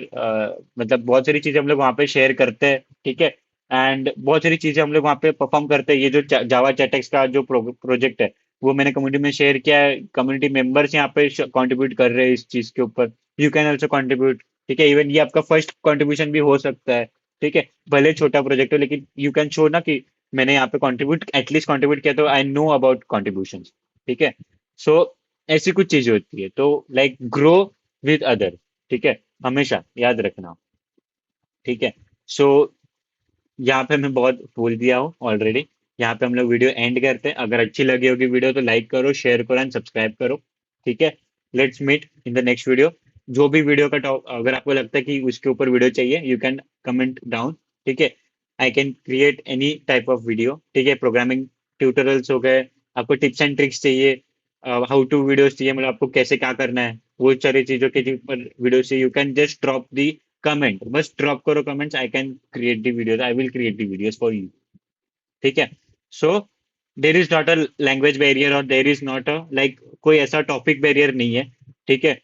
मतलब बहुत सारी चीजें हम लोग वहाँ पे शेयर करते हैं। ठीक है, एंड बहुत सारी चीजें हम लोग वहाँ पे परफॉर्म करते हैं। ये जो जावा चैटेक्स का जो प्रोजेक्ट है वो मैंने कम्युनिटी में शेयर किया है। कम्युनिटी मेंबर्स यहाँ पे कंट्रीब्यूट कर रहे हैं इस चीज के ऊपर। You can also contribute. ठीक है, इवन ये आपका फर्स्ट कंट्रीब्यूशन भी हो सकता है। ठीक है, भले छोटा प्रोजेक्ट हो लेकिन यू कैन शो ना कि मैंने यहाँ पे कंट्रीब्यूट, एटलीस्ट कंट्रीब्यूट किया, तो आई नो अबाउट कंट्रीब्यूशन। ठीक है, सो ऐसी कुछ चीजें होती है, तो लाइक ग्रो विद अदर। ठीक है, हमेशा याद रखना। ठीक है, सो यहाँ पे मैं बहुत बोल दिया हूँ ऑलरेडी। यहाँ पे हम लोग वीडियो एंड करते हैं। अगर अच्छी लगी होगी वीडियो तो लाइक करो, शेयर करो एंड सब्सक्राइब करो। ठीक है, let's meet in the next video. जो भी वीडियो का टॉप, अगर आपको लगता है कि उसके ऊपर वीडियो चाहिए, यू कैन कमेंट डाउन। ठीक है, आई can create any type of video. ठीक है, प्रोग्रामिंग ट्यूटोरियल्स हो गए, आपको टिप्स एंड ट्रिक्स चाहिए, हाउ टू वीडियोस चाहिए, मतलब आपको कैसे क्या करना है, वो सारी चीजों के ऊपर वीडियो चाहिए, you can just drop the comment, बस ड्रॉप करो comments, I can create the videos, I will create the videos for you. ठीक है, so there is not a language barrier, और there is not a like कोई ऐसा टॉपिक बैरियर नहीं है। ठीक है,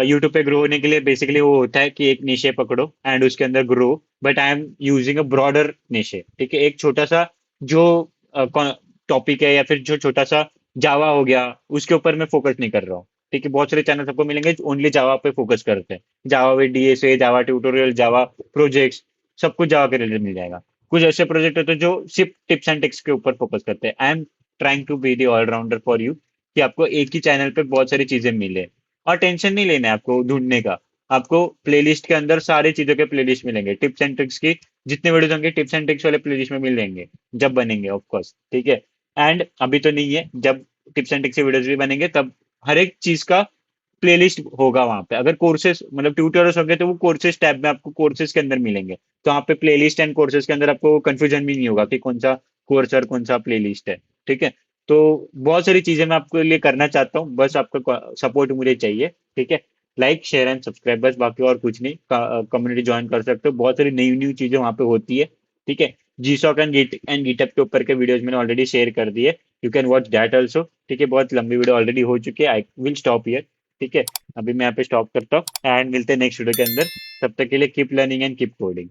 यूट्यूब पे ग्रो होने के लिए बेसिकली वो होता है कि एक निशे पकड़ो एंड उसके अंदर grow. But I am using a broader niche. ठीक है, एक छोटा सा जो टॉपिक है, या फिर जो छोटा सा जावा हो गया, उसके ऊपर मैं फोकस नहीं कर रहा हूँ। ठीक है, बहुत सारे चैनल सबको मिलेंगे ओनली जावा पे फोकस करते हैं। Java with DSA, Java tutorial, Java projects, सब कुछ जावा के रिलेटेड मिल जाएगा। कुछ ऐसे प्रोजेक्ट होते हैं जो सिर्फ टिप्स एंड ट्रिक्स के ऊपर फोकस करते हैं। I am trying to be the all-rounder for you, कि आपको एक ही चैनल पे बहुत सारी चीजें मिले। और टेंशन नहीं लेना है आपको ढूंढने का। आपको प्लेलिस्ट के अंदर सारी चीजों के प्लेलिस्ट मिलेंगे, टिप्स एंड ट्रिक्स की जितने वीडियोस होंगे टिप्स एंड ट्रिक्स वाले प्लेलिस्ट में मिल जाएंगे, जब बनेंगे ऑफ कोर्स। ठीक है, एंड अभी तो नहीं है, जब टिप्स एंड ट्रिक्स के वीडियोस भी बनेंगे तब हर एक चीज का प्लेलिस्ट होगा वहां पे। अगर कोर्सेज मतलब ट्यूटोरियल्स होंगे तो वो कोर्सेज टैब में आपको कोर्सेज के अंदर मिलेंगे। तो वहाँ पे प्लेलिस्ट एंड कोर्सेज के अंदर आपको कंफ्यूजन भी नहीं होगा कि कौन सा कोर्स और कौन सा प्लेलिस्ट है। ठीक है, तो बहुत सारी चीजें मैं आपके लिए करना चाहता हूँ, बस आपका सपोर्ट मुझे चाहिए। ठीक है, लाइक शेयर एंड सब्सक्राइब, बस बाकी और कुछ नहीं। कम्युनिटी ज्वाइन कर सकते हो, बहुत सारी नई न्यू चीजें वहाँ पे होती है। ठीक है, जी सॉक एंड गिटअप के ऊपर के वीडियोस मैंने ऑलरेडी शेयर कर दिए, you can watch that also. ठीक है, बहुत लंबी वीडियो ऑलरेडी हो चुकी है, आई विल स्टॉप हियर। ठीक है, अभी मैं यहाँ पे स्टॉप करता हूँ एंड मिलते हैं नेक्स्ट वीडियो के अंदर। तब तक के लिए keep learning and keep coding.